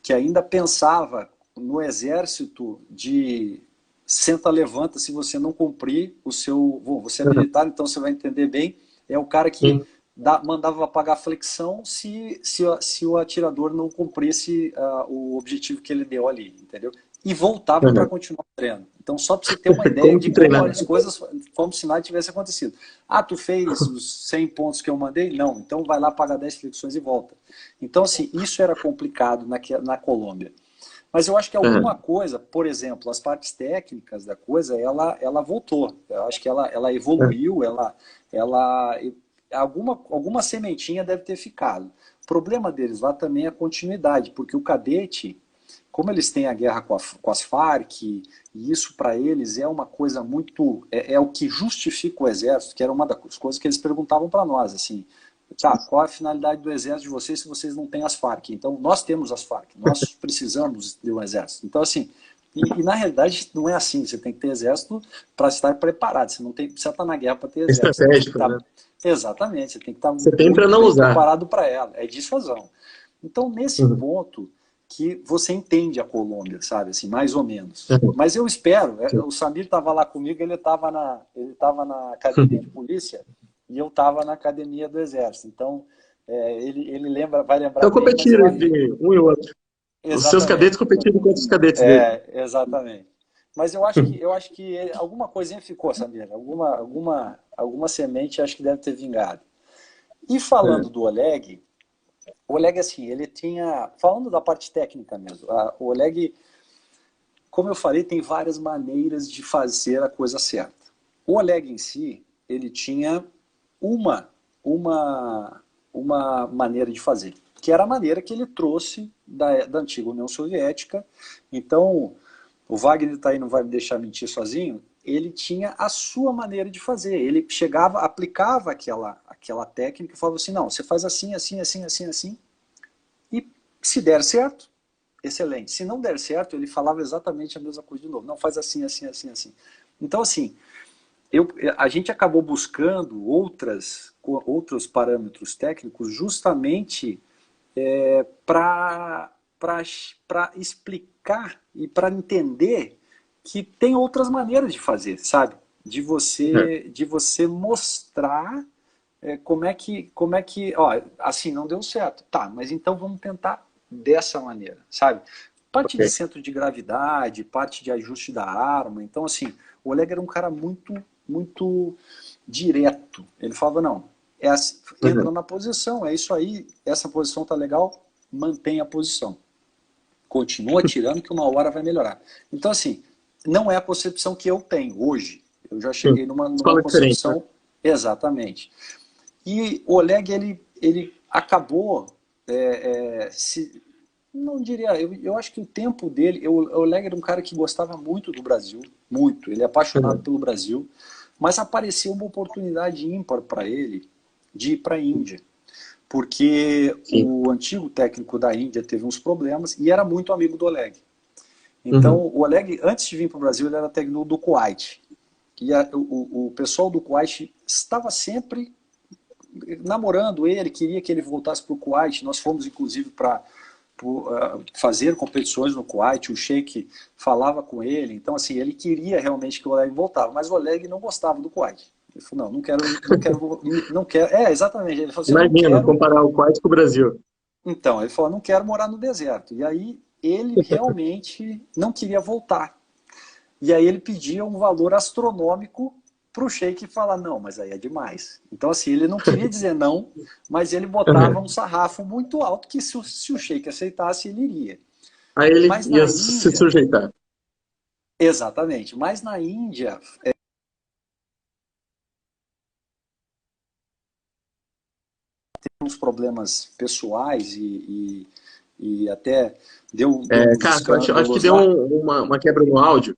S1: que ainda pensava no exército de senta, levanta, se você não cumprir o seu... Bom, você é militar, então você vai entender bem, é o cara que
S2: sim,
S1: mandava pagar flexão se o atirador não cumprisse o objetivo que ele deu ali, entendeu? e voltava para
S2: Uhum.
S1: continuar o treino. Então, só para você ter uma ideia
S2: Como
S1: de
S2: que
S1: como
S2: treinar?
S1: as coisas, como se nada tivesse acontecido. Ah, tu fez os 100 pontos que eu mandei? Não, então vai lá, paga 10 flexões e volta. Então, assim, isso era complicado na Colômbia. Mas eu acho que alguma
S2: Uhum.
S1: coisa, por exemplo, as partes técnicas da coisa, ela voltou. Eu acho que ela
S2: Uhum.
S1: evoluiu, ela alguma sementinha deve ter ficado. O problema deles lá também é a continuidade, porque o cadete, como eles têm a guerra com as Farc, e isso para eles é uma coisa muito. É o que justifica o exército, que era uma das coisas que eles perguntavam para nós, assim. Tá, qual a finalidade do exército de vocês se vocês não têm as Farc? Então, nós temos as Farc, nós precisamos de um exército. Então, assim, e na realidade não é assim, você tem que ter exército para estar preparado, você não tem, precisa estar na guerra para ter exército, você tem que
S2: Estratégico,
S1: estar,
S2: né?
S1: exatamente, você tem que estar
S2: Você tem para
S1: muito
S2: não
S1: bem
S2: usar.
S1: preparado para ela, é dissuasão. Então, nesse
S2: Uhum.
S1: ponto que você entende a Colômbia, sabe, assim, mais ou menos.
S2: Uhum.
S1: Mas eu espero,
S2: Sim.
S1: o Samir estava lá comigo, ele tava na academia de polícia, e eu estava na academia do Exército. Então, ele lembra, vai lembrar
S2: Então
S1: bem, mas eu
S2: competiram
S1: acho.
S2: entre um e o outro. Os seus cadetes
S1: Exatamente.
S2: competiram contra os cadetes dele.
S1: Exatamente. Mas eu acho que alguma coisinha ficou, Samir. Alguma semente acho que deve ter vingado. E falando
S2: Uhum.
S1: do o Oleg, assim, ele tinha. Falando da parte técnica mesmo, o Oleg, como eu falei, tem várias maneiras de fazer a coisa certa. O Oleg em si, ele tinha uma, uma, uma maneira de fazer, que era a maneira que ele trouxe da antiga União Soviética. Então, o Wagner está aí, não vai me deixar mentir sozinho, ele tinha a sua maneira de fazer. Ele chegava, aplicava aquela técnica e falava assim, não, você faz assim, assim, assim, assim, assim, e se der certo, excelente. Se não der certo, ele falava exatamente a mesma coisa de novo. Não, faz assim, assim, assim, assim. Então, assim, eu, a gente acabou buscando outros parâmetros técnicos justamente para explicar e para entender que tem outras maneiras de fazer, sabe?
S2: Uhum.
S1: De você mostrar como é que, ó, assim não deu certo. Tá, mas então vamos tentar dessa maneira, sabe? Parte de
S2: Ok.
S1: centro de gravidade, parte de ajuste da arma. Então, assim, o Oleg era um cara muito direto. Ele falava, não, entra
S2: Uhum.
S1: na posição, é isso aí, essa posição tá legal, mantém a posição. Continua tirando que uma hora vai melhorar. Então, assim, não é a concepção que eu tenho hoje. Eu já
S2: Sim.
S1: cheguei numa
S2: Escola diferente, né?
S1: concepção exatamente. E o Oleg, ele acabou, não diria, eu acho que o tempo dele, o Oleg era um cara que gostava muito do Brasil, muito, ele é apaixonado
S2: Uhum.
S1: pelo Brasil, mas apareceu uma oportunidade ímpar para ele de ir para a Índia, porque
S2: Sim.
S1: o antigo técnico da Índia teve uns problemas e era muito amigo do Oleg. Então,
S2: Uhum.
S1: o Oleg, antes de vir para o Brasil, ele era técnico do Kuwait. E o pessoal do Kuwait estava sempre namorando ele, queria que ele voltasse para o Kuwait. Nós fomos, inclusive, para fazer competições no Kuwait. O Sheik falava com ele. Então, assim, ele queria realmente que o Oleg voltava, mas o Oleg não gostava do Kuwait. Ele falou, não, não quero. É, exatamente. Ele falou assim, eu não
S2: Imagina
S1: quero.
S2: comparar o Kuwait com o Brasil.
S1: Então, ele falou, não quero morar no deserto. E aí ele realmente não queria voltar. E aí ele pedia um valor astronômico para o Sheik falar, não, mas aí é demais. Então, assim, ele não queria dizer não, mas ele botava um
S2: Uhum.
S1: sarrafo muito alto que se o Sheik aceitasse, ele iria.
S2: Aí ele
S1: Mas
S2: ia
S1: na
S2: se
S1: Índia,
S2: sujeitar.
S1: exatamente, mas na Índia, tem uns problemas pessoais e até deu
S2: É,
S1: uns
S2: Cássio, acho que
S1: escândalos
S2: deu
S1: lá.
S2: uma quebra no áudio.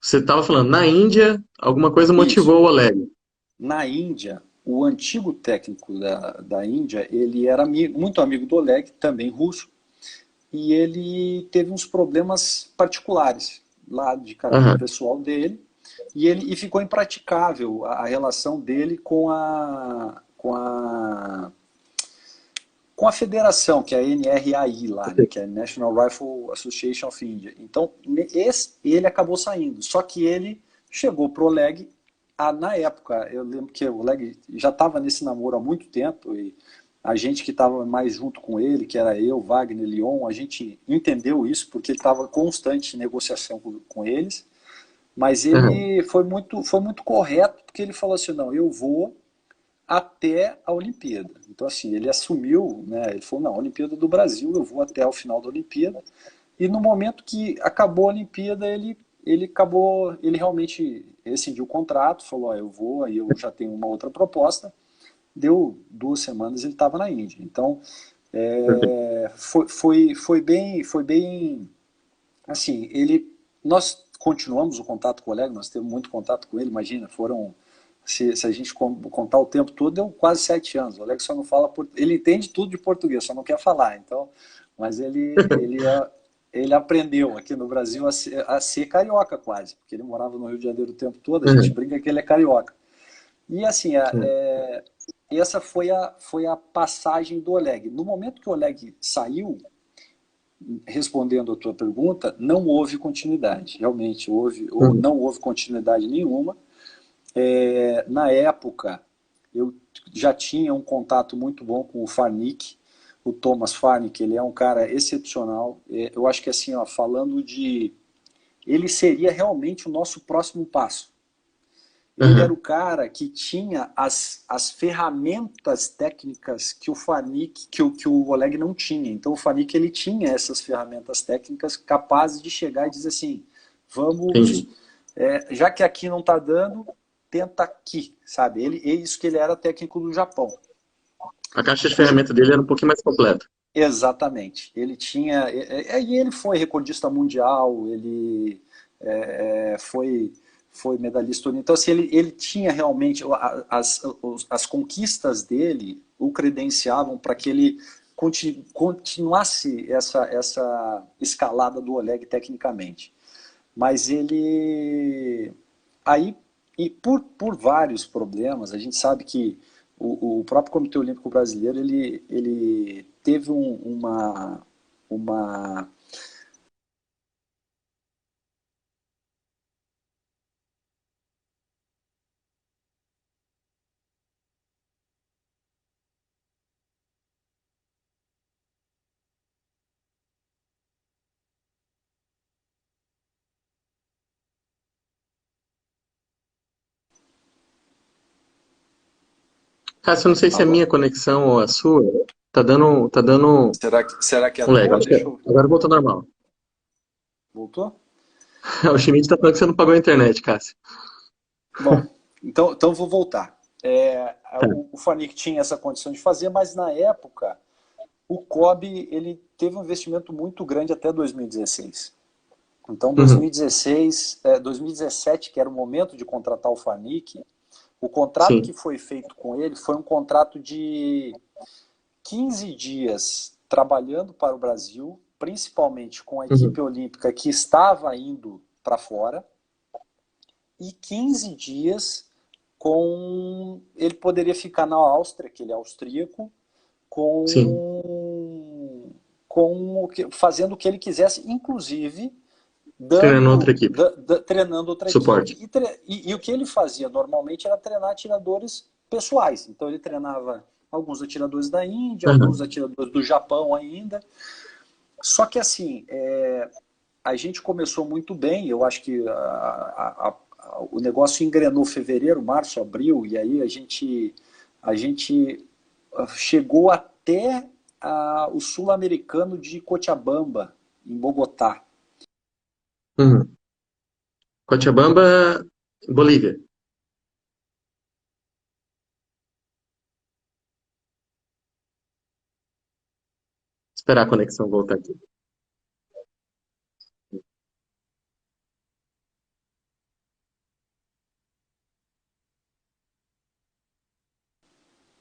S2: Você estava falando, na Índia, alguma coisa
S1: Isso.
S2: motivou o Oleg.
S1: Na Índia, o antigo técnico da Índia, ele era muito amigo do Oleg, também russo, e ele teve uns problemas particulares lá de caráter
S2: Aham.
S1: pessoal dele e ficou impraticável a relação dele com a federação, que é a NRAI lá, né, que é a National Rifle Association of India. Então, ele acabou saindo. Só que ele chegou pro Oleg, na época, eu lembro que o Oleg já estava nesse namoro há muito tempo, A gente que estava mais junto com ele, que era eu, Wagner, Lyon, a gente entendeu isso porque ele estava constante em negociação com eles, mas
S2: Aham.
S1: ele foi muito correto porque ele falou assim, não, eu vou até a Olimpíada. Então, assim, ele assumiu, né, ele falou, não, a Olimpíada do Brasil, eu vou até o final da Olimpíada. E no momento que acabou a Olimpíada, ele realmente rescindiu o contrato, falou, ó, eu vou, aí eu já tenho uma outra proposta. Deu 2 semanas ele estava na Índia. Então,
S2: Perfeito.
S1: foi bem, assim, nós continuamos o contato com o Oleg, nós temos muito contato com ele, imagina, se a gente contar o tempo todo, deu quase 7 anos. O Oleg só não fala, ele entende tudo de português, só não quer falar. Então, mas ele aprendeu aqui no Brasil a ser carioca quase, porque ele morava no Rio de Janeiro o tempo todo, a gente
S2: Aham.
S1: brinca que ele é carioca. E assim,
S2: É.
S1: essa foi a passagem do Oleg. No momento que o Oleg saiu, respondendo a tua pergunta, não houve continuidade. Realmente
S2: Uhum.
S1: não houve continuidade nenhuma. Na época, eu já tinha um contato muito bom com o Farnick, o Thomas Farnick, ele é um cara excepcional. Eu acho que assim, ó, falando de... Ele seria realmente o nosso próximo passo. Ele era o
S2: Aham.
S1: cara que tinha as ferramentas técnicas que o Fanuc, que o Oleg não tinha. Então o Fanuc ele tinha essas ferramentas técnicas capazes de chegar e dizer assim, vamos,
S2: Entendi.
S1: já que aqui não está dando, tenta aqui, sabe? É isso que ele era técnico do Japão.
S2: A caixa de
S1: O,
S2: ferramenta dele era um pouquinho mais completa.
S1: exatamente. Ele tinha. E ele foi recordista mundial, ele foi medalhista olímpico. Então, assim, ele tinha realmente. As conquistas dele o credenciavam para que ele continuasse essa escalada do Oleg tecnicamente. Mas ele. Aí, e por vários problemas, a gente sabe que o próprio Comitê Olímpico Brasileiro ele teve uma.
S2: Cássio, eu não sei se é a
S1: Alô?
S2: minha conexão ou a sua. Tá dando
S1: Será que é a
S2: um lag.
S1: tua?
S2: Acho que agora voltou normal.
S1: Voltou?
S2: O Schmidt tá falando que você não pagou a internet, Cássio.
S1: Bom, então vou voltar.
S2: Tá.
S1: O Fanuc tinha essa condição de fazer, mas na época o COB ele teve um investimento muito grande até 2016. Então,
S2: Uhum.
S1: 2017, que era o momento de contratar o Fanuc, o contrato que
S2: Sim.
S1: foi feito com ele foi um contrato de 15 dias trabalhando para o Brasil, principalmente com a equipe
S2: Uhum.
S1: olímpica que estava indo para fora, e 15 dias com. Ele poderia ficar na Áustria, que ele é austríaco,
S2: Sim.
S1: fazendo o que ele quisesse, inclusive
S2: Treinando outra equipe.
S1: treinando outra equipe.
S2: Suporte.
S1: E o que ele fazia normalmente era treinar atiradores pessoais. Então ele treinava alguns atiradores da Índia, alguns
S2: Aham.
S1: atiradores do Japão ainda. Só que assim, a gente começou muito bem, eu acho que o negócio engrenou fevereiro, março, abril, e aí a gente chegou até o sul-americano de Cochabamba, em Bogotá.
S2: Uhum. Cochabamba, Bolívia. Esperar a conexão voltar aqui.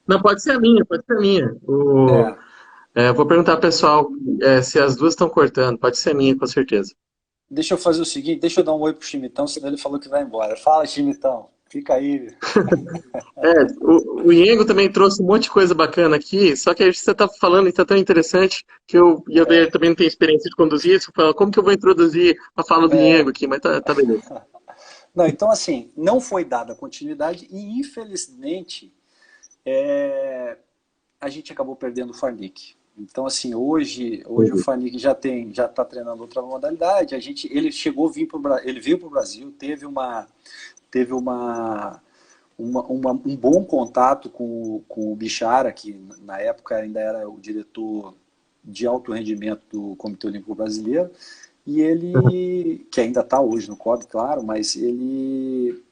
S2: Não, pode ser a minha, pode ser a minha.
S1: É,
S2: Vou perguntar ao pessoal, se as duas estão cortando. Pode ser a minha, com certeza.
S1: deixa eu fazer o seguinte, deixa eu dar um oi pro Chimitão, senão ele falou que vai embora. Fala, Chimitão, fica aí.
S2: O Iengo também trouxe um monte de coisa bacana aqui, só que aí você está falando e está tão interessante que eu também não tenho experiência de conduzir isso. Eu falo, como que eu vou introduzir a fala do Iengo aqui? Mas tá beleza.
S1: Não, então assim, não foi dada continuidade e infelizmente a gente acabou perdendo o Farnick. Então, assim, hoje o
S2: Entendi.
S1: Farnick já está treinando outra modalidade. Ele chegou, ele veio para o Brasil, teve um bom contato com o Bichara, que na época ainda era o diretor de alto rendimento do Comitê Olímpico Brasileiro, e
S2: Uhum.
S1: ele, que ainda está hoje no COB, claro, mas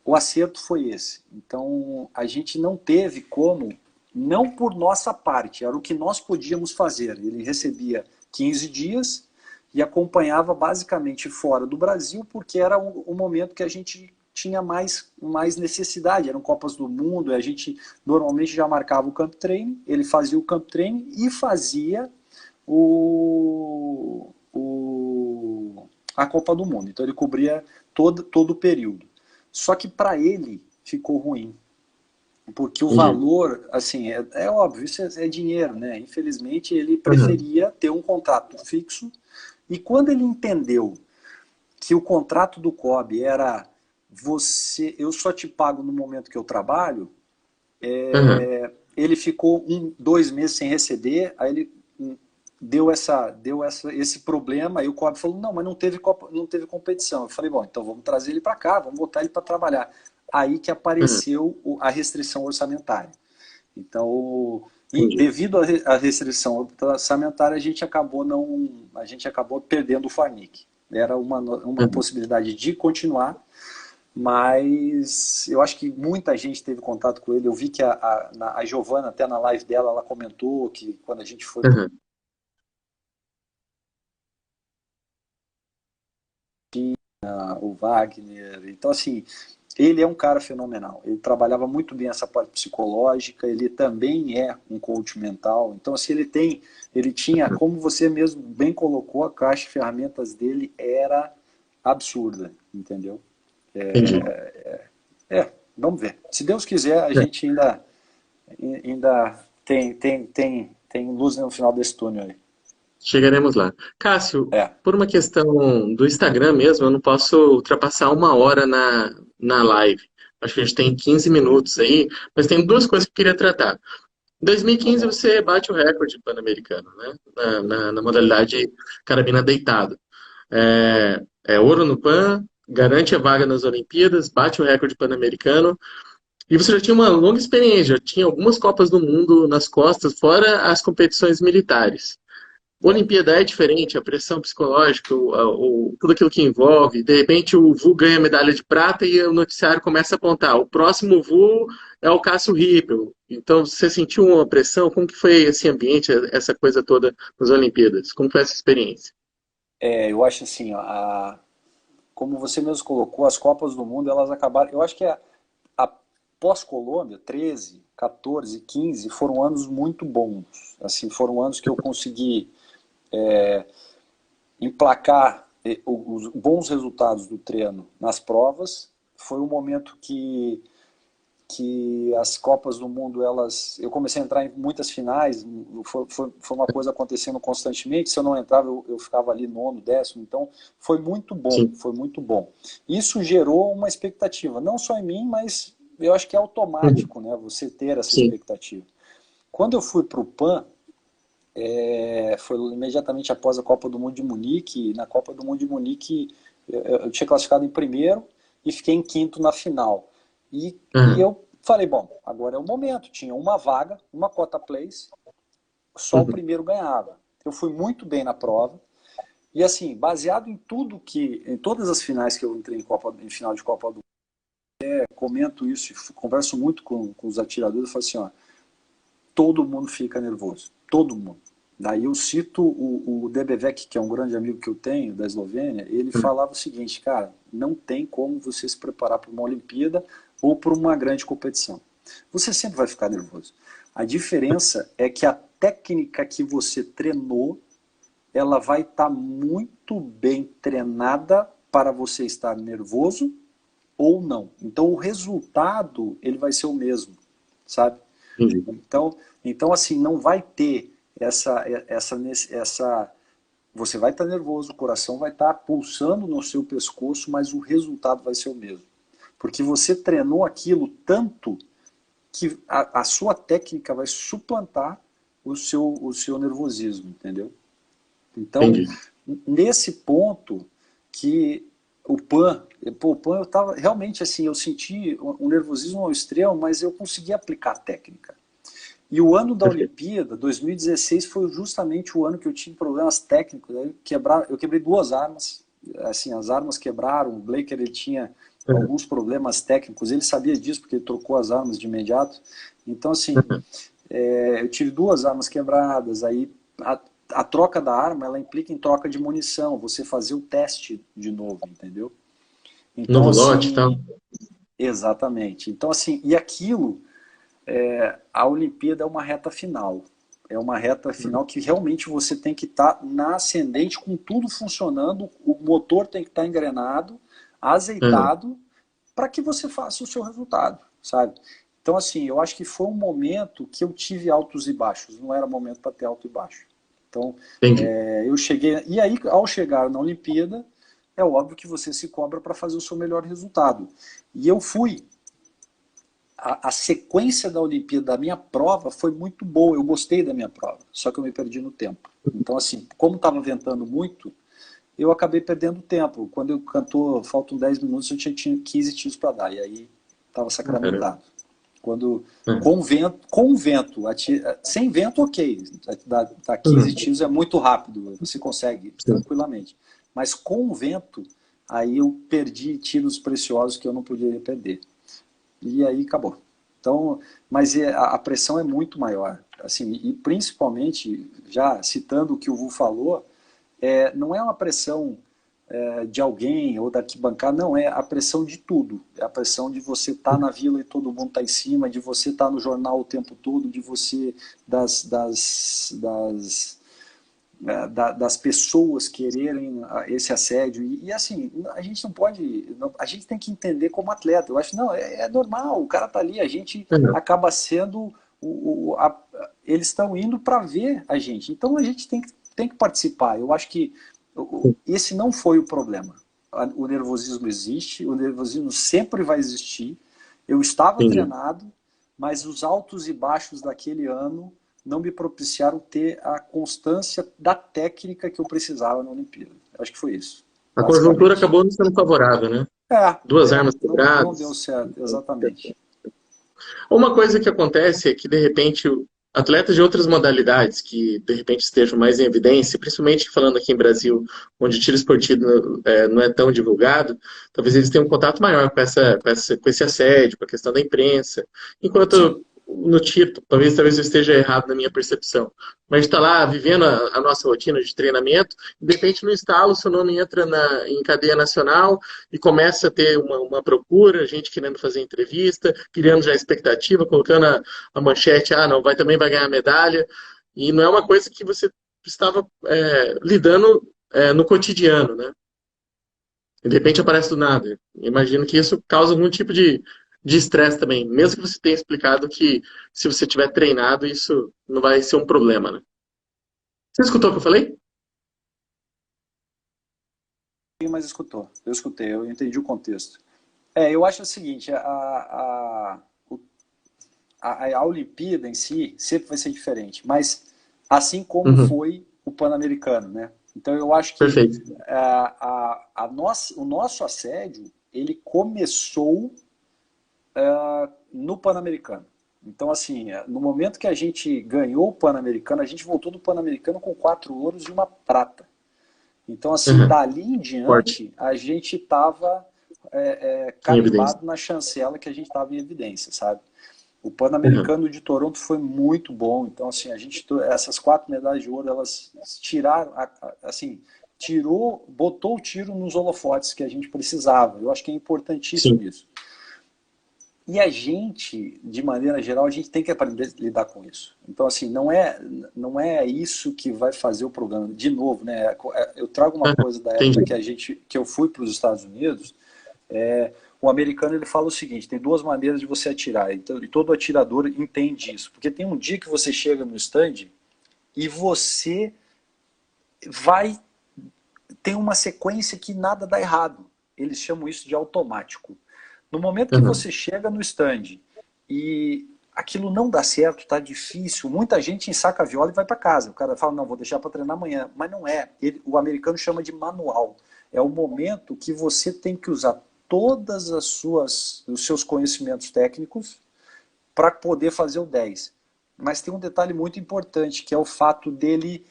S1: o acerto foi esse. Então, a gente não teve como, não por nossa parte, era o que nós podíamos fazer. Ele recebia 15 dias e acompanhava basicamente fora do Brasil, porque era o momento que a gente tinha mais necessidade, eram Copas do Mundo, e a gente normalmente já marcava o camp training, ele fazia o camp training e fazia o, a Copa do Mundo. Então ele cobria todo o período. Só que para ele ficou ruim, porque o
S2: Entendi.
S1: valor, assim, é óbvio, isso é dinheiro, né? Infelizmente ele
S2: Uhum.
S1: preferia ter um contrato fixo, e quando ele entendeu que o contrato do COB era eu só te pago no momento que eu trabalho,
S2: Uhum.
S1: ele ficou 2 meses sem receber, aí ele esse problema, aí o COB falou, não, mas não teve competição. Eu falei, bom, então vamos trazer ele para cá, vamos botar ele para trabalhar. Aí que
S2: Uhum.
S1: apareceu a restrição orçamentária. Então, e
S2: Entendi.
S1: devido à restrição orçamentária, a gente acabou perdendo o Farnic. Era uma
S2: Uhum.
S1: possibilidade de continuar, mas eu acho que muita gente teve contato com ele. Eu vi que a Giovana, até na live dela, ela comentou que quando a gente foi para
S2: Uhum.
S1: o Wagner, então assim, ele é um cara fenomenal. Ele trabalhava muito bem essa parte psicológica, ele também é um coach mental. Então assim, ele tinha,
S2: Uhum.
S1: como você mesmo bem colocou, a caixa de ferramentas dele era absurda, entendeu?
S2: Entendi.
S1: Vamos ver. Se Deus quiser, a
S2: É,
S1: gente ainda tem luz no final desse túnel aí.
S2: chegaremos lá. Cássio,
S1: É.
S2: por uma questão do Instagram mesmo, eu não posso ultrapassar 1 hora na live. Acho que a gente tem 15 minutos aí, mas tem duas coisas que eu queria tratar. Em
S1: Tá
S2: 2015
S1: bom.
S2: você bate o recorde pan-americano, né? Na modalidade carabina deitado. É ouro no PAN, garante a vaga nas Olimpíadas, bate o recorde pan-americano. E você já tinha uma longa experiência, já tinha algumas Copas do Mundo nas costas, fora as competições militares.
S1: É.
S2: Olimpíada é diferente, a pressão psicológica, tudo aquilo que envolve. De repente o VU ganha medalha de prata e o noticiário começa a apontar. O próximo VU é o Cássio Rippel. Então você sentiu uma pressão? Como que foi esse ambiente, essa coisa toda nas Olimpíadas? Como foi essa experiência?
S1: Eu acho assim, como você mesmo colocou, as Copas do Mundo, elas acabaram. Eu acho que a pós-Colômbia, 13, 14, 15, foram anos muito bons. Assim, foram anos que eu consegui emplacar os bons resultados do treino nas provas. Foi um momento que as Copas do Mundo, eu comecei a entrar em muitas finais, foi uma coisa acontecendo constantemente, se eu não entrava, eu ficava ali nono, décimo, então
S2: Sim.
S1: foi muito bom. Isso gerou uma expectativa, não só em mim, mas eu acho que é
S2: Uhum.
S1: automático, né, você ter essa
S2: Sim.
S1: expectativa. Quando eu fui para o PAN, foi imediatamente após a Copa do Mundo de Munique, e na Copa do Mundo de Munique eu tinha classificado em primeiro e fiquei em quinto na final. E
S2: Uhum.
S1: eu falei, bom, agora é o momento. Tinha uma vaga, uma cota place, só o
S2: Uhum.
S1: primeiro ganhava. Eu fui muito bem na prova. E assim, baseado em todas as finais que eu entrei em final de Copa do Mundo, comento isso, converso muito com os atiradores, eu falo assim, ó, todo mundo fica nervoso, todo mundo. Daí eu cito o Debevec, que é um grande amigo que eu tenho, da Eslovênia, ele
S2: Uhum.
S1: falava o seguinte, cara, não tem como você se preparar para uma Olimpíada ou para uma grande competição. Você sempre vai ficar nervoso. A diferença é que a técnica que você treinou, ela vai estar muito bem treinada para você estar nervoso ou não. Então o resultado, ele vai ser o mesmo, sabe?
S2: Entendi.
S1: Então assim, não vai ter essa você vai estar nervoso, o coração vai estar pulsando no seu pescoço, mas o resultado vai ser o mesmo. Porque você treinou aquilo tanto que a sua técnica vai suplantar o seu nervosismo, entendeu? Então,
S2: Entendi.
S1: nesse ponto que o PAN eu tava realmente assim, eu senti um nervosismo ao extremo, mas eu consegui aplicar a técnica. E o ano da
S2: Perfeito.
S1: Olimpíada, 2016, foi justamente o ano que eu tive problemas técnicos. Eu quebrei duas armas, assim, as armas quebraram. O Blaker ele tinha
S2: Uhum.
S1: alguns problemas técnicos, ele sabia disso porque ele trocou as armas de imediato. Então, assim,
S2: Uhum.
S1: eu tive duas armas quebradas. Aí a troca da arma ela implica em troca de munição, você fazer o teste de novo, entendeu? Então,
S2: Novo lote e tal.
S1: assim, exatamente. Então, assim, e aquilo a Olimpíada é uma reta final. É uma reta final que realmente você tem que estar na ascendente com tudo funcionando, o motor tem que estar engrenado,
S2: Uhum.
S1: azeitado, para que você faça o seu resultado, sabe? Então, assim, eu acho que foi um momento que eu tive altos e baixos, não era momento para ter alto e baixo. Então,
S2: Entendi.
S1: eu cheguei. E aí, ao chegar na Olimpíada, é óbvio que você se cobra para fazer o seu melhor resultado. E eu fui a sequência da Olimpíada, da minha prova, foi muito boa. Eu gostei da minha prova, só que eu me perdi no tempo. Então, assim, como estava ventando muito, eu acabei perdendo tempo. Quando eu cantou, faltam 10 minutos, eu tinha 15 tiros para dar. E aí estava
S2: Caramba.
S1: sacramentado. Quando,
S2: Uhum.
S1: com vento, sem vento, ok. Dar 15
S2: Uhum.
S1: tiros é muito rápido, você consegue
S2: Sim.
S1: tranquilamente. Mas com vento, aí eu perdi tiros preciosos que eu não poderia perder. E aí acabou. Então, mas a pressão é muito maior. Assim, e principalmente, já citando o que o Vu falou, não é uma pressão de alguém ou da arquibancada, não, é a pressão de tudo. É a pressão de você estar na vila e todo mundo está em cima, de você estar no jornal o tempo todo, de você, das pessoas quererem esse assédio. E, assim, a gente não pode. A gente tem que entender como atleta. Eu acho, não, é normal, o cara tá ali, a gente
S2: Uhum.
S1: acaba sendo. Eles estão indo para ver a gente. Então a gente tem que participar. Eu acho que esse não foi o problema. O nervosismo existe, o nervosismo sempre vai existir. Eu estava
S2: Entendi.
S1: treinado, mas os altos e baixos daquele ano não me propiciaram ter a constância da técnica que eu precisava na Olimpíada. Acho que foi isso,
S2: A conjuntura
S1: basicamente.
S2: acabou não sendo favorável, né? Duas armas
S1: Não deu
S2: quebradas.
S1: certo, exatamente.
S2: Uma coisa que acontece é que, de repente, atletas de outras modalidades que, de repente, estejam mais em evidência, principalmente falando aqui em Brasil, onde o tiro esportivo não é tão divulgado, talvez eles tenham um contato maior com esse assédio, com a questão da imprensa.
S1: Sim,
S2: Enquanto no tiro, talvez eu esteja errado na minha percepção, mas está lá vivendo a nossa rotina de treinamento, e de repente no estalo seu nome entra em cadeia nacional e começa a ter uma procura, gente querendo fazer entrevista, criando já expectativa, colocando a manchete, não, também vai ganhar medalha, e não é uma coisa que você estava lidando no cotidiano, né? E de repente aparece do nada. Imagino que isso causa algum tipo de estresse também, mesmo que você tenha explicado que se você tiver treinado, isso não vai ser um problema, né? Você escutou o que eu falei?
S1: mas escutou. Eu escutei, eu entendi o contexto. Eu acho o seguinte, a Olimpíada em si sempre vai ser diferente, mas assim como
S2: Uhum,
S1: foi o Pan-Americano, né? Então eu acho que
S2: perfeito.
S1: o nosso assédio, ele começou no Pan-Americano. Então, assim, no momento que a gente ganhou o Pan-Americano, a gente voltou do Pan-Americano com 4 ouros e uma prata. Então, assim,
S2: Uhum,
S1: dali em
S2: forte,
S1: diante, a gente estava
S2: em evidência.
S1: carimbado na chancela que a gente estava em evidência, sabe? O
S2: Uhum,
S1: Pan-Americano de Toronto foi muito bom. Então, assim, essas 4 medalhas de ouro, elas tiraram, assim, botou o tiro nos holofotes que a gente precisava. Eu acho que é importantíssimo
S2: sim.
S1: isso. E a gente, de maneira geral, a gente tem que aprender a lidar com isso. Então, assim, não é isso que vai fazer o programa. De novo, né? Eu trago uma
S2: Uhum,
S1: coisa da época
S2: entendi.
S1: que eu fui para os Estados Unidos. O americano ele fala o seguinte: tem duas maneiras de você atirar. Então, e todo atirador entende isso, porque tem um dia que você chega no stand e você vai tem uma sequência que nada dá errado. Eles chamam isso de automático. No momento que
S2: Uhum,
S1: você chega no stand e aquilo não dá certo, está difícil, muita gente ensaca a viola e vai para casa. O cara fala, não, vou deixar para treinar amanhã. Mas não é. O americano chama de manual. É o momento que você tem que usar todas os seus conhecimentos técnicos para poder fazer o 10. Mas tem um detalhe muito importante, que é o fato dele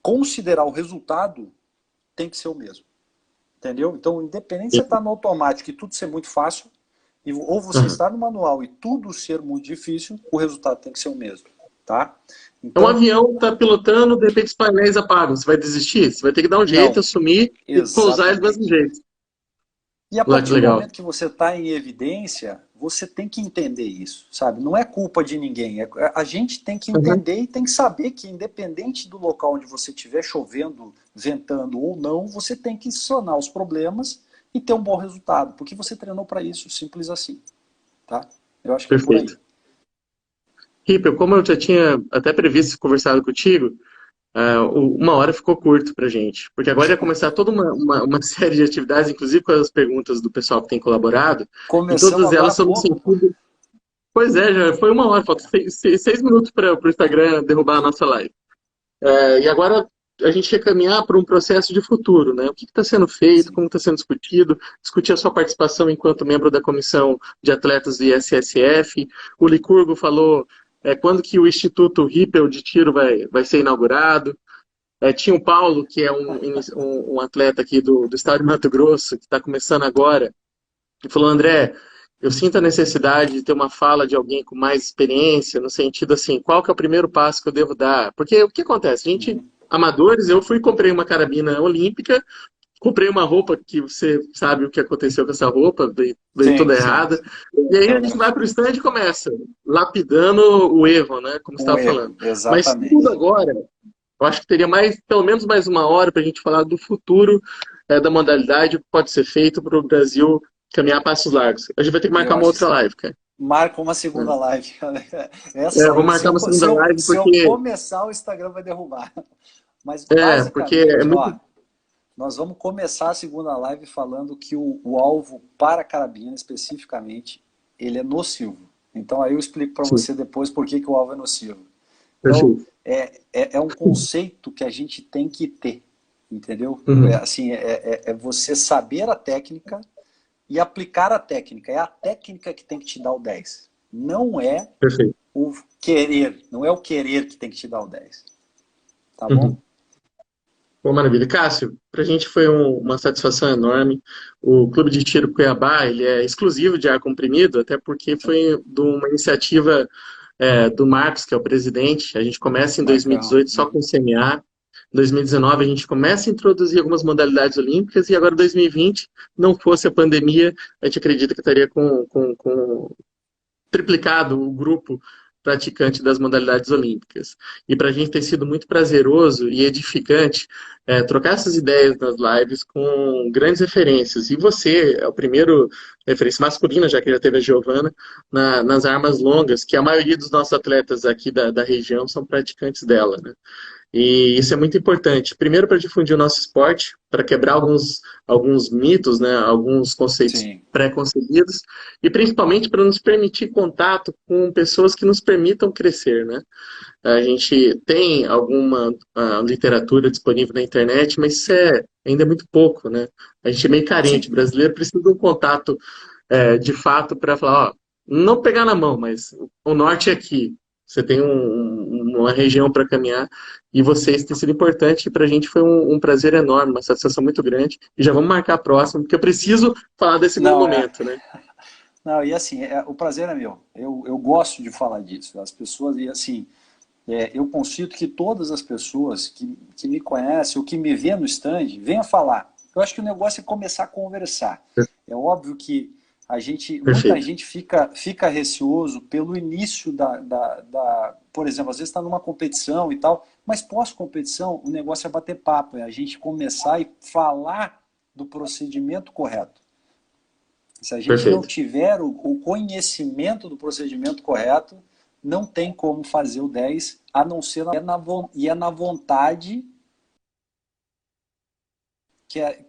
S1: considerar o resultado tem que ser o mesmo. Entendeu? Então, independente se você está no automático e tudo ser muito fácil, ou você está no manual e tudo ser muito difícil, o resultado tem que ser o mesmo. Tá?
S2: É um
S1: Então,
S2: avião, está pilotando, de repente os painéis apagam. Você vai desistir? Você vai ter que dar um jeito,
S1: não,
S2: assumir e pousar do mesmo
S1: exatamente.
S2: jeito.
S1: E a
S2: Lá que
S1: partir do
S2: legal.
S1: momento que você está em evidência, você tem que entender isso, sabe? Não é culpa de ninguém. A gente tem que
S2: Uhum.
S1: entender e tem que saber que, independente do local onde você estiver chovendo, ventando ou não, você tem que sanar os problemas e ter um bom resultado, porque você treinou para isso, simples assim, tá? Eu acho que é por aí.
S2: Perfeito. Ripper, como eu já tinha até previsto conversado contigo, uma hora ficou curto pra gente. Porque agora ia começar toda uma série de atividades, inclusive com as perguntas do pessoal que tem colaborado, e
S1: Começamos
S2: todas
S1: agora
S2: elas
S1: há
S2: sobre o
S1: pouco, pô.
S2: sentido. Pois é, já foi uma hora, falta 6 minutos para o Instagram derrubar a nossa live. E agora a gente quer caminhar para um processo de futuro, né? O que está sendo feito,
S1: Sim.
S2: como está sendo discutido, discutir a sua participação enquanto membro da comissão de atletas do ISSF. O Licurgo falou quando que o Instituto Rippel de Tiro vai ser inaugurado. Tinha o Paulo, que é um atleta aqui do estado de Mato Grosso, que está começando agora, e falou, André, eu sinto a necessidade de ter uma fala de alguém com mais experiência, no sentido assim, qual que é o primeiro passo que eu devo dar? Porque o que acontece? A gente,
S1: Uhum.
S2: amadores, eu fui e comprei uma carabina olímpica, comprei uma roupa que você sabe o que aconteceu com essa roupa, veio
S1: Sim,
S2: toda
S1: sim.
S2: errada. E aí a gente
S1: Uhum.
S2: vai para o stand e começa, lapidando o erro, né? Como você
S1: O
S2: estava falando.
S1: erro,
S2: Mas tudo
S1: exatamente.
S2: agora, eu acho que teria pelo menos mais uma hora para a gente falar do futuro da modalidade, o que pode ser feito para o Brasil caminhar passos largos. A gente vai ter que
S1: Eu
S2: marcar uma
S1: acho que
S2: outra
S1: sim.
S2: live, cara.
S1: Marca uma segunda live. Essa
S2: Vou
S1: aí,
S2: marcar uma segunda live
S1: se eu
S2: porque
S1: começar, o Instagram vai derrubar. Mas
S2: é
S1: basicamente,
S2: muito.
S1: ó, nós vamos começar a segunda live falando que o alvo para a carabina, especificamente, ele é nocivo. Então aí eu explico para
S2: Sim,
S1: você depois por que o alvo é nocivo. Então,
S2: perfeito.
S1: é um conceito que a gente tem que ter, entendeu?
S2: Uhum,
S1: Assim, é você saber a técnica e aplicar a técnica. É a técnica que tem que te dar o 10. Não é
S2: perfeito.
S1: o querer. Não é o querer que tem que te dar o 10. Tá bom?
S2: Uhum. Bom, maravilha. Cássio, para a gente foi uma satisfação enorme. O Clube de Tiro Cuiabá, ele é exclusivo de ar comprimido, até porque
S1: Sim.
S2: foi de uma iniciativa do Marcos, que é o presidente. A gente começa em
S1: Marcão.
S2: 2018 só com o CMA. Em 2019 a gente começa a introduzir algumas modalidades olímpicas e agora 2020, não fosse a pandemia, a gente acredita que estaria com triplicado o grupo praticante das modalidades olímpicas. E para a gente tem sido muito prazeroso e edificante trocar essas ideias nas lives com grandes referências. E você é o primeiro referência masculina, já que já teve a Giovana, nas armas longas, que a maioria dos nossos atletas aqui da região são praticantes dela, né? E isso é muito importante. Primeiro, para difundir o nosso esporte, para quebrar alguns mitos, né, alguns conceitos
S1: Sim.
S2: pré-concebidos, e principalmente para nos permitir contato com pessoas que nos permitam crescer, né? A gente tem alguma literatura disponível na internet, mas isso ainda é muito pouco, né? A gente é meio carente. O
S1: Sim.
S2: brasileiro precisa de um contato de fato para falar, ó, não pegar na mão, mas o norte é aqui. Você tem uma região para caminhar e vocês têm sido importante e para a gente foi um prazer enorme, uma satisfação muito grande. E já vamos marcar a próxima, porque eu preciso falar desse segundo
S1: Não,
S2: momento, né?
S1: não, e assim, o prazer é meu. Eu gosto de falar disso. As pessoas, e assim, eu considero que todas as pessoas que me conhecem ou que me vê no stand, venham falar. Eu acho que o negócio é começar a conversar. É óbvio que muita
S2: Perfeito,
S1: gente fica receoso pelo início por exemplo, às vezes está numa competição e tal, mas pós-competição o negócio é bater papo, é a gente começar e falar do procedimento correto. Se a gente não
S2: perfeito.
S1: tiver o conhecimento do procedimento correto, não tem como fazer o 10, a não ser e é na vontade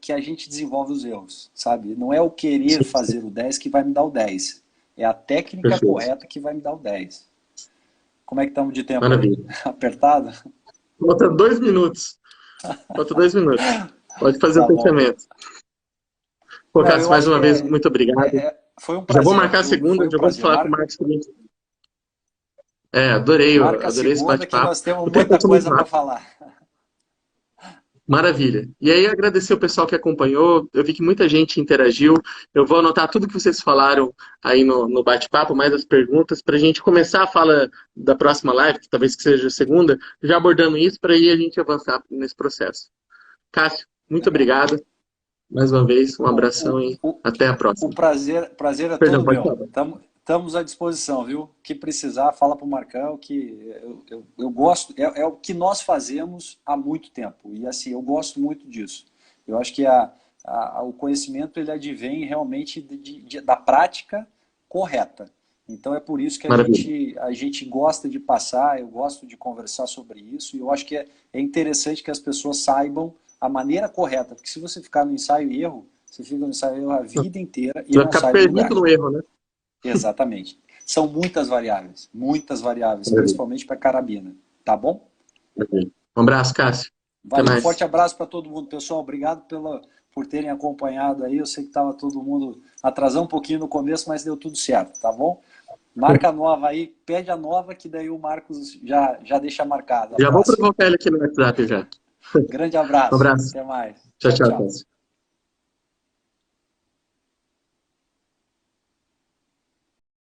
S1: que a gente desenvolve os erros, sabe? Não é o querer
S2: Sim, sim.
S1: fazer o 10 que vai me dar o 10. É a técnica
S2: Perfeito.
S1: correta que vai me dar o 10. Como é que estamos de tempo aí?
S2: Maravilha.
S1: Apertado?
S2: Falta 2 minutos. Falta 2 minutos. Pode fazer o
S1: Tá bom.
S2: fechamento. Pô,
S1: Não,
S2: Cássio,
S1: eu
S2: mais
S1: acho que
S2: uma vez, muito obrigado.
S1: foi um
S2: Já vou
S1: prazer,
S2: marcar a
S1: viu?
S2: segunda,
S1: Foi um
S2: já vou
S1: prazer.
S2: falar com o Marcos também. Adorei,
S1: Marca a
S2: adorei esse
S1: segunda que
S2: bate-papo.
S1: nós temos
S2: O tempo
S1: muita
S2: passou muito
S1: coisa para
S2: rápido.
S1: falar.
S2: Maravilha. E aí, agradecer o pessoal que acompanhou. Eu vi que muita gente interagiu. Eu vou anotar tudo que vocês falaram aí no bate-papo, mais as perguntas, para a gente começar a fala da próxima live, que talvez que seja a segunda, já abordando isso, para aí a gente avançar nesse processo. Cássio, muito
S1: Legal.
S2: obrigado. Mais uma vez, um
S1: O,
S2: abração e
S1: o,
S2: até a
S1: o
S2: próxima.
S1: prazer é
S2: Perdão,
S1: todo
S2: pode
S1: meu.
S2: falar.
S1: Estamos à disposição, viu? Que precisar, fala para o Marcão que eu gosto, é o que nós fazemos há muito tempo. E assim, eu gosto muito disso. Eu acho que o conhecimento ele advém realmente da prática correta. Então é por isso que
S2: Maravilha.
S1: a gente gosta de passar, eu gosto de conversar sobre isso, e eu acho que é interessante que as pessoas saibam a maneira correta, porque se você ficar no ensaio e erro, você fica no ensaio e erro a vida inteira e
S2: Você vai
S1: não
S2: ficar
S1: sai do lugar.
S2: perdido no erro, né?
S1: Exatamente. São muitas variáveis,
S2: Maravilha.
S1: principalmente para carabina. Tá bom?
S2: Maravilha. Um abraço, Cássio. Até
S1: Valeu,
S2: mais.
S1: forte abraço para todo mundo. Pessoal, obrigado por terem acompanhado aí. Eu sei que estava todo mundo atrasando um pouquinho no começo, mas deu tudo certo, tá bom? Marca nova aí, pede a nova, que daí o Marcos já deixa marcado a
S2: Já vou
S1: próxima.
S2: provocar ele aqui no WhatsApp já.
S1: Grande
S2: Um
S1: abraço.
S2: abraço.
S1: Até mais.
S2: Tchau,
S1: Tchau,
S2: tchau,
S1: tchau.
S2: Cássio.